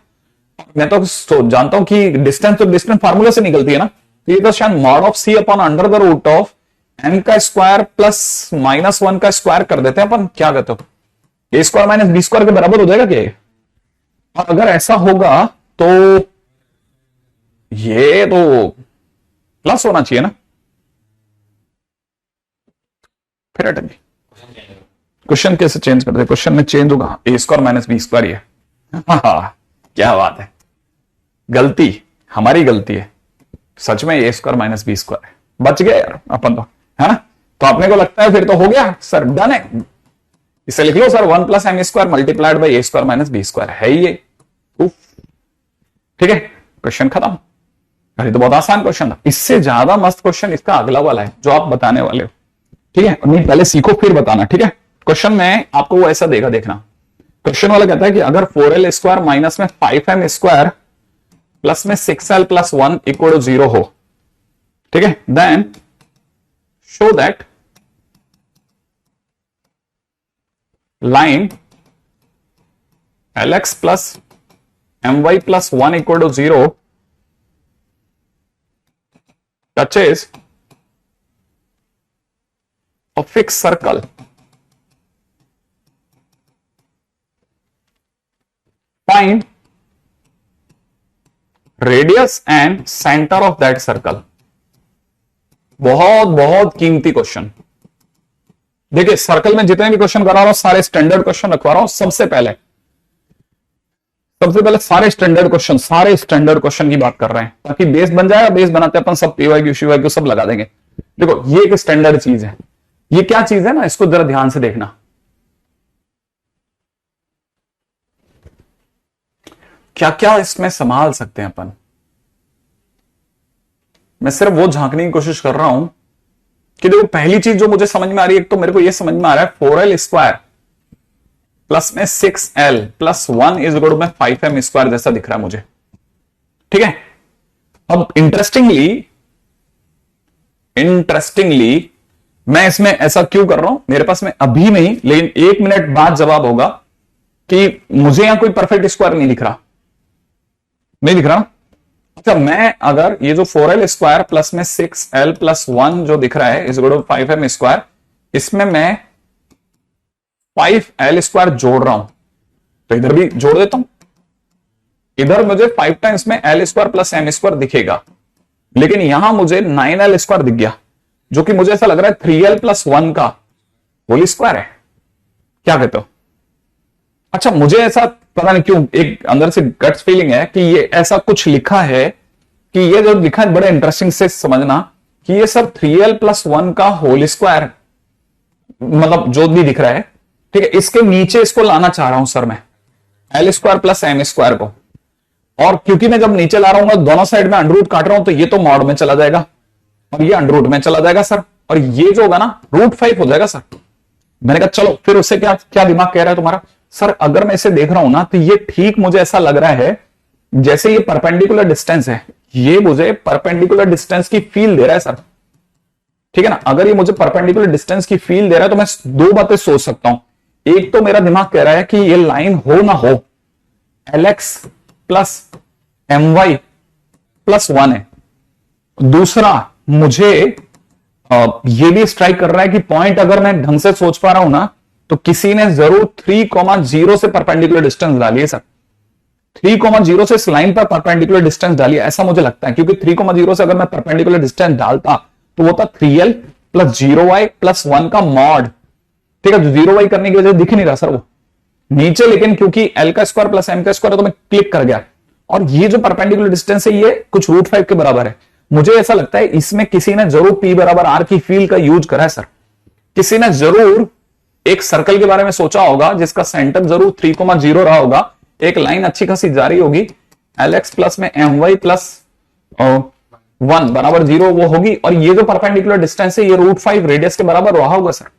मैं तो जानता हूं कि डिस्टेंस तो डिस्टेंस फार्मूला से निकलती है ना। तो ये तो शायद mod of c upon under the root of n का स्क्वायर प्लस माइनस 1 का स्क्वायर कर देते हैं अपन। क्या कहते हो? a square minus b square के बराबर हो जाएगा क्या? और अगर ऐसा होगा तो ये तो प्लस होना चाहिए ना। फिर अटक गई। क्वेश्चन कैसे चेंज करते? क्वेश्चन में चेंज होगा a square minus B square. ये क्या बात है, गलती हमारी गलती है। सच में a square minus B square है। बच गए यार अपन तो, है ना। तो आपने को लगता है फिर तो हो गया सर, डन है। इसे लिख लो sir 1 plus M square multiplied by A square minus B square है ये। ठीक है, क्वेश्चन खत्म। अरे तो बहुत आसान क्वेश्चन था। इससे ज्यादा मस्त क्वेश्चन इसका अगला वाला है जो आप बताने वाले हो। ठीक है, नहीं पहले सीखो फिर बताना। ठीक है, क्वेश्चन में आपको वो ऐसा देगा, देखना। क्वेश्चन वाला कहता है कि अगर 4l स्क्वायर माइनस में 5m स्क्वायर प्लस में 6l प्लस 1 इक्वल टू 0 हो, ठीक है, then show that line lx plus my plus 1 equal to 0 touches a fixed circle find radius and center of that circle। बहुत बहुत कीमती क्वेश्चन। देखिए सर्कल में जितने भी क्वेश्चन करा रहा हूं सारे स्टैंडर्ड क्वेश्चन रखवा रहा हूं। सबसे पहले सारे स्टैंडर्ड क्वेश्चन की बात कर रहे हैं ताकि बेस बन जाएगा। बेस बनाते अपन सब पीवाईक्यू शिवाईक्यू सब लगा देंगे। देखो ये एक स्टैंडर्ड चीज है। ये क्या चीज है ना, इसको जरा ध्यान से देखना। क्या क्या इसमें संभाल सकते हैं अपन। मैं सिर्फ वो झांकने की कोशिश कर रहा हूं कि देखो पहली चीज जो मुझे समझ में आ रही है, एक तो मेरे को ये समझ में आ रहा है 4l स्क्वायर प्लस में 6l plus 1 is equal to में 5m स्क्वायर जैसा दिख रहा है मुझे। ठीक है, अब इंटरेस्टिंगली मैं इसमें ऐसा क्यों कर रहा हूं, मेरे पास में अभी नहीं लेकिन 1 मिनट बाद जवाब होगा कि मुझे यहां कोई परफेक्ट स्क्वायर नहीं दिख रहा ना। अच्छा, मैं अगर ये जो 4l स्क्वायर प्लस में 6l प्लस 1 जो दिख रहा है is equal to 5m square, इसमें मैं 5l स्क्वायर जोड़ रहा हूं तो इधर भी जोड़ देता हूं। इधर मुझे 5 टाइम्स में l square plus m square दिखेगा, लेकिन यहां मुझे 9l स्क्वायर दिख गया जो कि मुझे ऐसा लग रहा है 3l प्लस 1 का होल स्क्वायर है। क्या कहते हो? अच्छा, मुझे ऐसा पता नहीं क्यों एक अंदर से गट्स फीलिंग है कि ये ऐसा कुछ लिखा है कि ये जो लिखा है बड़े इंटरेस्टिंग से समझना कि ये सब 3l+1 का होल स्क्वायर, मतलब जो भी दिख रहा है, ठीक है, इसके नीचे इसको लाना चाह रहा हूं सर मैं, l² + m² को। और क्योंकि मैं जब नीचे ला रहा हूं दोनों साइड में अंडर रूट काट रहा हूं, तो ये तो मॉड में चला जाएगा और ये अंडर रूट में चला जाएगा सर, और ये जो होगा ना √5 हो जाएगा सर। मैंने कहा चलो फिर उससे क्या क्या दिमाग कह रहा है तुम्हारा सर, अगर मैं इसे देख रहा हूं ना, तो ये ठीक मुझे ऐसा लग रहा है जैसे ये परपेंडिकुलर डिस्टेंस है, ये मुझे परपेंडिकुलर डिस्टेंस की फील दे रहा है सर, ठीक है ना। अगर ये मुझे परपेंडिकुलर डिस्टेंस की फील दे रहा है तो मैं दो बातें सोच सकता हूं। एक तो मेरा दिमाग कह रहा है कि ये लाइन हो ना हो Lx + My + 1 है। दूसरा, मुझे ये भी स्ट्राइक कर रहा है कि पॉइंट अगर मैं ढंग से सोच पा रहा हूं ना, तो किसी ने जरूर 3,0 से परपेंडिकुलर डिस्टेंस डाली है सर। 3,0 से इस लाइन पर परपेंडिकुलर डिस्टेंस डाली है, ऐसा मुझे लगता है, क्योंकि 3,0 से अगर मैं परपेंडिकुलर डिस्टेंस डालता तो वो था 3l + 0y + 1 का मॉड, ठीक है। 0y करने की वजह से दिख नहीं रहा सर वो नीचे, लेकिन क्योंकि l² + m² है तो मैं क्लिक कर गया। और ये जो परपेंडिकुलर डिस्टेंस है ये कुछ √5 के बराबर है। मुझे ऐसा लगता है इसमें किसी ने जरूर P = R की फील का यूज करा है सर। किसी ने जरूर एक सर्कल के बारे में सोचा होगा जिसका सेंटर जरूर 3,0 रहा होगा, एक लाइन अच्छी खासी जा रही होगी, Lx+ में My + 1 = 0 वो होगी, और ये जो परपेंडिकुलर डिस्टेंस है ये √5 रेडियस के बराबर रहा होगा सर।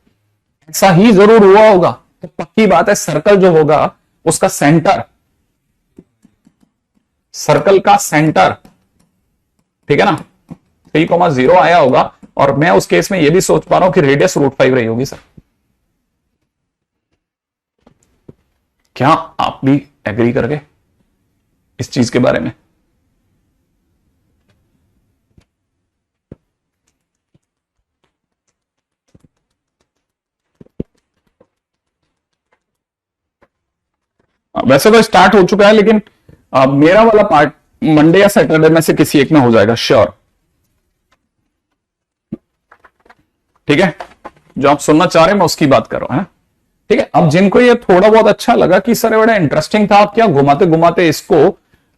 ऐसा ही जरूर हुआ होगा, तो पक्की बात है सर्कल जो होगा उसका सेंटर, सर्कल का सेंटर, ठीक है ना, 3,0 आया होगा। और मैं उस केस में यह भी सोच पा रहा हूं कि रेडियस √5 रही होगी सर। क्या आप भी एग्री करके इस चीज के बारे में? वैसे तो स्टार्ट हो चुका है, लेकिन मेरा वाला पार्ट मंडे या सैटरडे में से किसी एक में हो जाएगा श्योर, ठीक है। जो आप सुनना चाह रहे हैं मैं उसकी बात कर रहा हूं, ठीक है। अब जिनको ये थोड़ा बहुत अच्छा लगा कि सर बड़ा इंटरेस्टिंग था, आप क्या घुमाते घुमाते इसको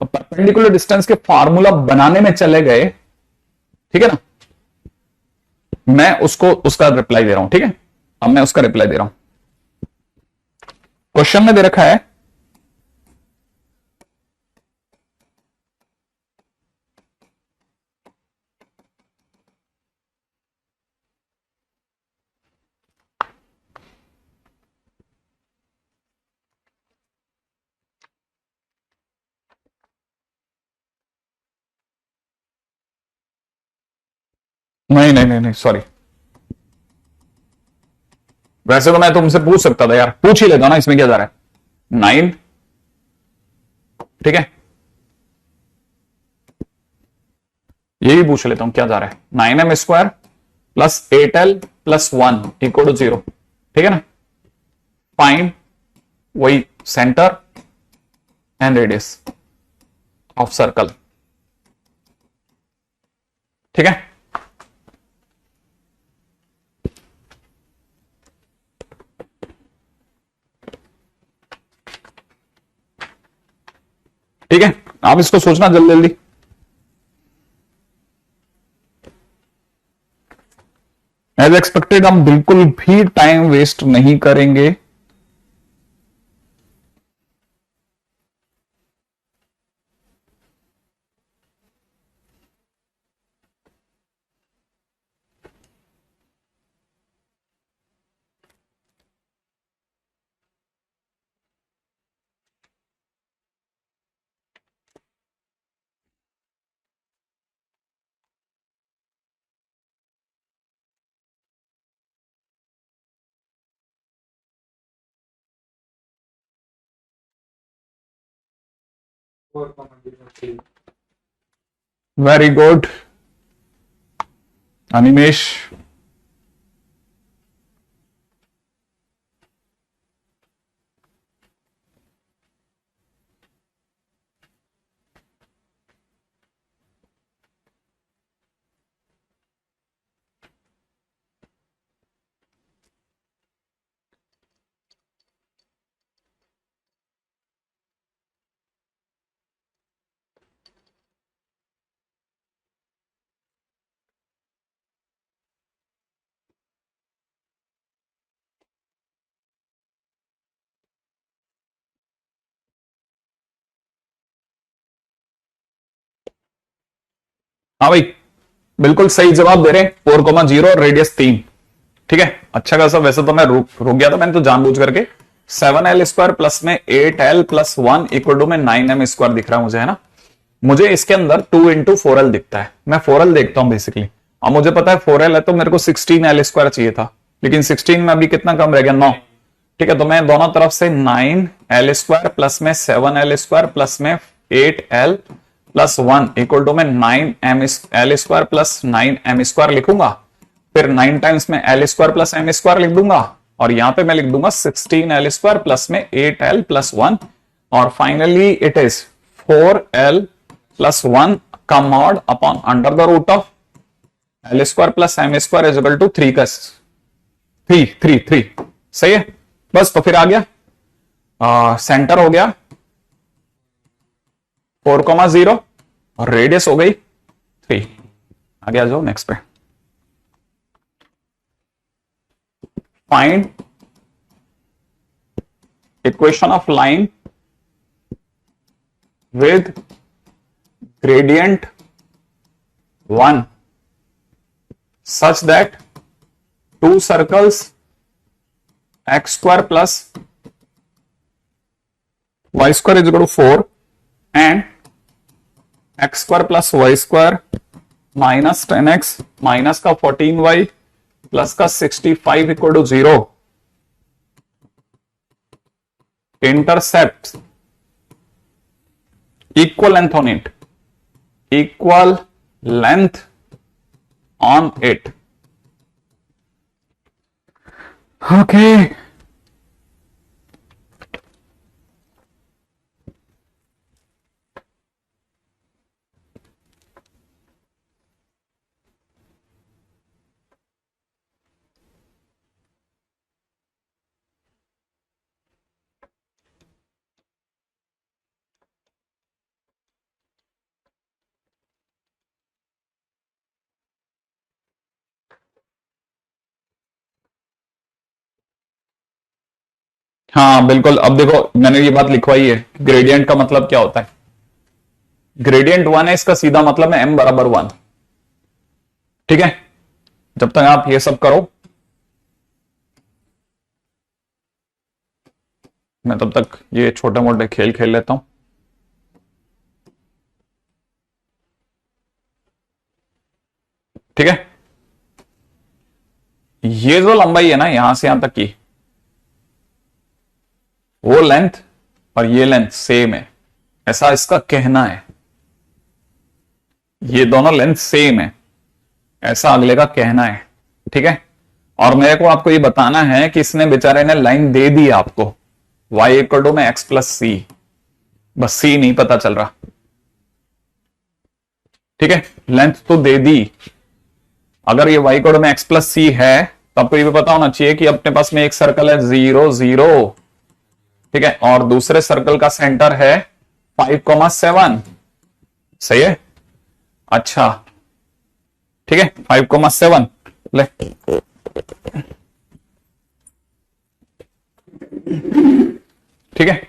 परपेंडिकुलर डिस्टेंस के फार्मूला बनाने में चले गए, ठीक है ना, मैं उसको उसका रिप्लाई दे रहा हूं, ठीक है। अब मैं उसका रिप्लाई दे रहा हूं। क्वेश्चन में दे रखा है नहीं नहीं नहीं नहीं सॉरी, वैसे तो मैं तुमसे पूछ सकता था यार, पूछ ही लेता ना, इसमें क्या जा रहा है। 9, ठीक है, ये भी पूछ लेता हूं क्या जा रहा है। 9m² + 8l + 1 = 0, ठीक है ना। फाइंड वही centre and radius of circle, ठीक है। ठीक है, आप इसको सोचना जल्दी जल्दी। एज एक्सपेक्टेड हम बिल्कुल भी टाइम वेस्ट नहीं करेंगे। Very good Animesh. हाँ भाई, बिल्कुल सही जवाब दे रहे हैं, 4,0 और रेडियस 3। ठीक है, अच्छा खासा। वैसे तो मैं रुक गया था, मैंने तो जानबूझ करके 7l² प्लस में 8l प्लस 1 इक्वल टू में 9m² दिख रहा है मुझे, है ना। मुझे इसके अंदर 2 इंटू 4l दिखता है, मैं 4l देखता हूं बेसिकली। अब मुझे पता है 4l है तो मेरे को 16l² चाहिए था, लेकिन 16 में अभी कितना कम रह गया, 9। ठीक है, तो मैं दोनों तरफ से 9l² प्लस में 7l² प्लस में 8l प्लस 1 इक्वल टू में 9m² प्लस 9m² लिखूंगा। फिर 9 टाइम्स में l² प्लस m² लिख दूंगा, और यहां पे मैं लिख दूंगा 16l² प्लस में 8l प्लस 1, और finally it is 4l plus 1 का mod upon under the root of l² plus m² is equal to 3 का 3। सही है, बस। तो फिर आ गया सेंटर हो गया 4,0 और रेडियस हो गई 3। आ गया जो नेक्स्ट पे, find equation of line with gradient 1 such that 2 circles x² plus y² is equal to 4 and x² plus y² minus 10x minus का 14y plus का 65 equal to 0 intercepts equal length on it, equal length on it. Okay. हाँ बिल्कुल, अब देखो मैंने ये बात लिखवाई है, ग्रेडियंट का मतलब क्या होता है। ग्रेडियंट 1 है, इसका सीधा मतलब है m बराबर 1। ठीक है, जब तक आप ये सब करो मैं तब तक ये छोटे मोटे खेल खेल लेता हूं। ठीक है, ये जो लंबाई है ना यहां से यहां तक की, वो लेंथ और ये लेंथ सेम है, ऐसा इसका कहना है। ये दोनों लेंथ सेम है, ऐसा अगले का कहना है। ठीक है, और मेरे को आपको ये बताना है कि इसने बेचारे ने लाइन दे दी आपको y इक्वल टू में x प्लस सी, बस c नहीं पता चल रहा। ठीक है, लेंथ तो दे दी। अगर ये y इक्वल टू में x प्लस सी है तो आपको ये भी पता होना चाहिए कि अपने पास में एक सर्कल है 0 0। ठीक है, और दूसरे सर्कल का सेंटर है 5,7। सही है, अच्छा ठीक है, 5,7 ले। ठीक है,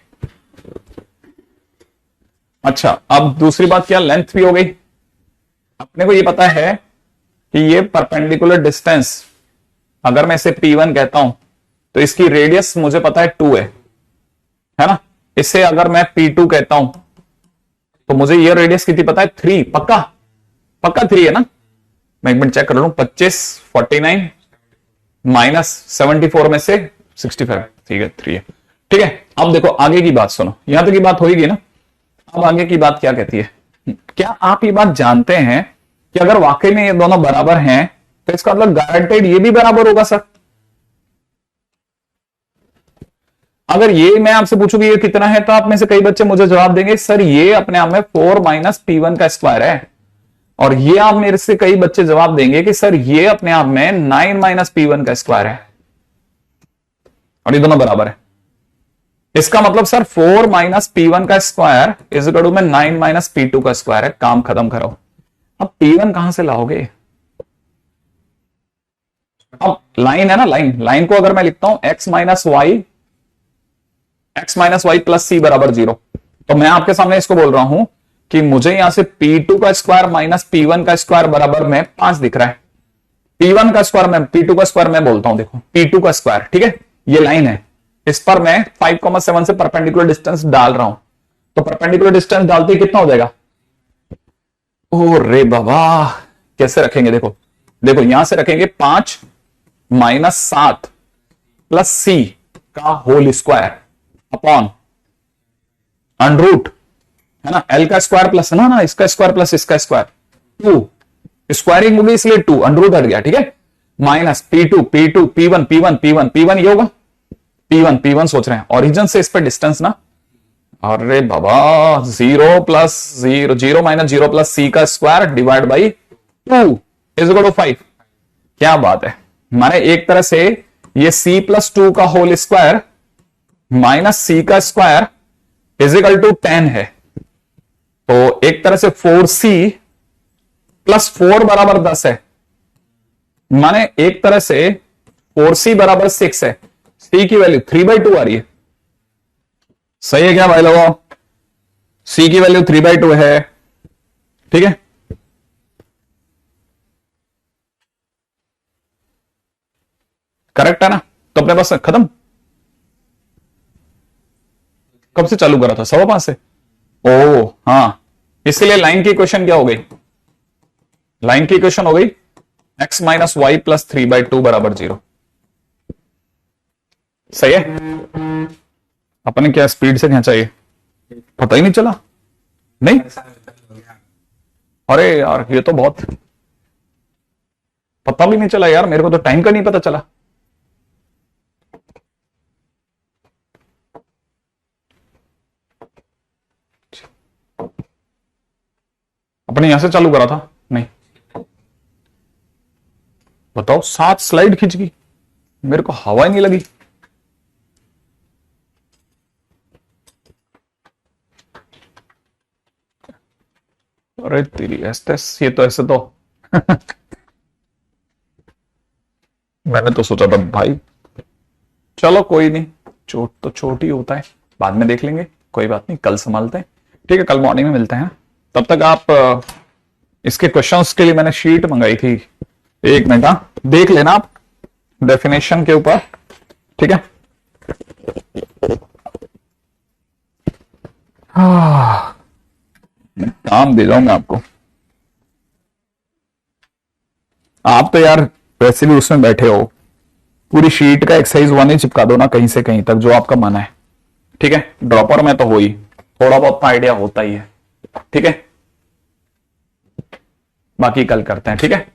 अच्छा अब दूसरी बात क्या, लेंथ भी हो गई। अपने को ये पता है कि ये परपेंडिकुलर डिस्टेंस, अगर मैं इसे P1 कहता हूं तो इसकी रेडियस मुझे पता है 2 है ना। इससे अगर मैं P2 कहता हूं तो मुझे ये रेडियस कितनी पता है, 3। पक्का पक्का 3 है ना। मैं एक मिनट चेक कर लूं, 25 49 माइनस 74 में से 65, ठीक है 3 है। ठीक है, अब देखो आगे की बात सुनो, यहां तक की बात होगी ना। अब आगे की बात क्या कहती है, क्या आप ये बात जानते हैं कि अगर वाकई में ये दोनों बराबर हैं तो इसका मतलब गारंटेड ये भी बराबर होगा सर। अगर ये मैं आपसे पूछूं कि ये कितना है तो आप में से कई बच्चे मुझे जवाब देंगे सर ये अपने आप में 4 माइनस P1 का स्क्वायर है, और ये आप मेरे से कई बच्चे जवाब देंगे कि सर ये अपने आप में 9 माइनस P1 का स्क्वायर है, और ये दोनों बराबर है। इसका मतलब सर 4 माइनस P1 का स्क्वायर इज इक्वल टू में 9 माइनस P2 का स्क्वायर है। काम खत्म करो। अब P1 कहां से लाओगे, अब लाइन है ना, लाइन को अगर मैं लिखता हूं x माइनस वाई प्लस सी बराबर 0, तो मैं आपके सामने इसको बोल रहा हूं कि मुझे यहां से P2 का स्क्वायर माइनस P1 का स्क्वायर बराबर में 5 दिख रहा है। P1 का स्क्वायर में P2 का स्क्वायर मैं बोलता हूं, देखो P2 का स्क्वायर, ठीक है, ये लाइन है, इस पर मैं 5,7 से परपेंडिकुलर डिस्टेंस डाल रहा हूं, तो परपेंडिकुलर डिस्टेंस डालते ही कितना हो जाएगा? ओ रे बाबा, कैसे रखेंगे? देखो देखो यहां से रखेंगे 5 माइनस 7 प्लस सी का होल स्क्वायर अपॉन अंडरूट, है ना, एल का स्क्वायर प्लस ना इसका स्क्वायर प्लस इसका स्क्वायर, 2 स्क्वायरिंग होगी इसलिए 2 अंडरूट हट गया, ठीक है, minus P2 P2 P1 P1 P1 P1 ये होगा P1 P1 सोच रहे हैं, ओरिजिन से इस पर डिस्टेंस ना, अरे बाबा 0 प्लस 0 0 माइनस 0 प्लस सी का square divide by 2 is equal to 5। क्या बात है, माने एक तरह से ये c प्लस 2 का होल स्क्वायर माइनस सी का स्क्वायर इज इक्वल टू 10 है, तो एक तरह से 4c प्लस 4 बराबर 10 है, माने एक तरह से 4c बराबर 6 है, c की वैल्यू 3/2 आ रही है। सही है क्या भाई लोगों? c की वैल्यू 3/2 है, ठीक है, करेक्ट है ना? तो अपने पास खत्म। कब से चालू करा था? 5:15 से। ओ हाँ, इसलिए लाइन की इक्वेशन क्या हो गई? लाइन की इक्वेशन हो गई x माइनस वाई प्लस 3/2 बराबर 0। सही है? अपने क्या स्पीड से खींचा ये, पता ही नहीं चला। नहीं, अरे यार ये तो बहुत पता भी नहीं चला यार, मेरे को तो टाइम का नहीं पता चला। अपने यहां से चालू करा था? नहीं, बताओ 7 स्लाइड खींच गई, मेरे को हवा ही नहीं लगी। अरे तेरी एस्टेस, ये तो ऐसे तो मैंने तो सोचा था भाई, चलो कोई नहीं, चोट तो चोट ही होता है, बाद में देख लेंगे, कोई बात नहीं, कल संभालते हैं, ठीक है, कल मॉर्निंग में मिलते हैं। तब तक आप इसके क्वेश्चंस के लिए मैंने शीट मंगाई थी, 1 मिनट, हाँ देख लेना आप डेफिनेशन के ऊपर, ठीक है। मैं काम दे जाऊंगा आपको, आप तो यार वैसे भी उसमें बैठे हो, पूरी शीट का एक्सरसाइज 1 ही चिपका दो ना कहीं से कहीं तक, जो आपका मन है, ठीक है। ड्रॉपर में तो हो ही, थोड़ा बहुत आइडिया होता ही है, ठीक है, बाकी कल करते हैं, ठीक है।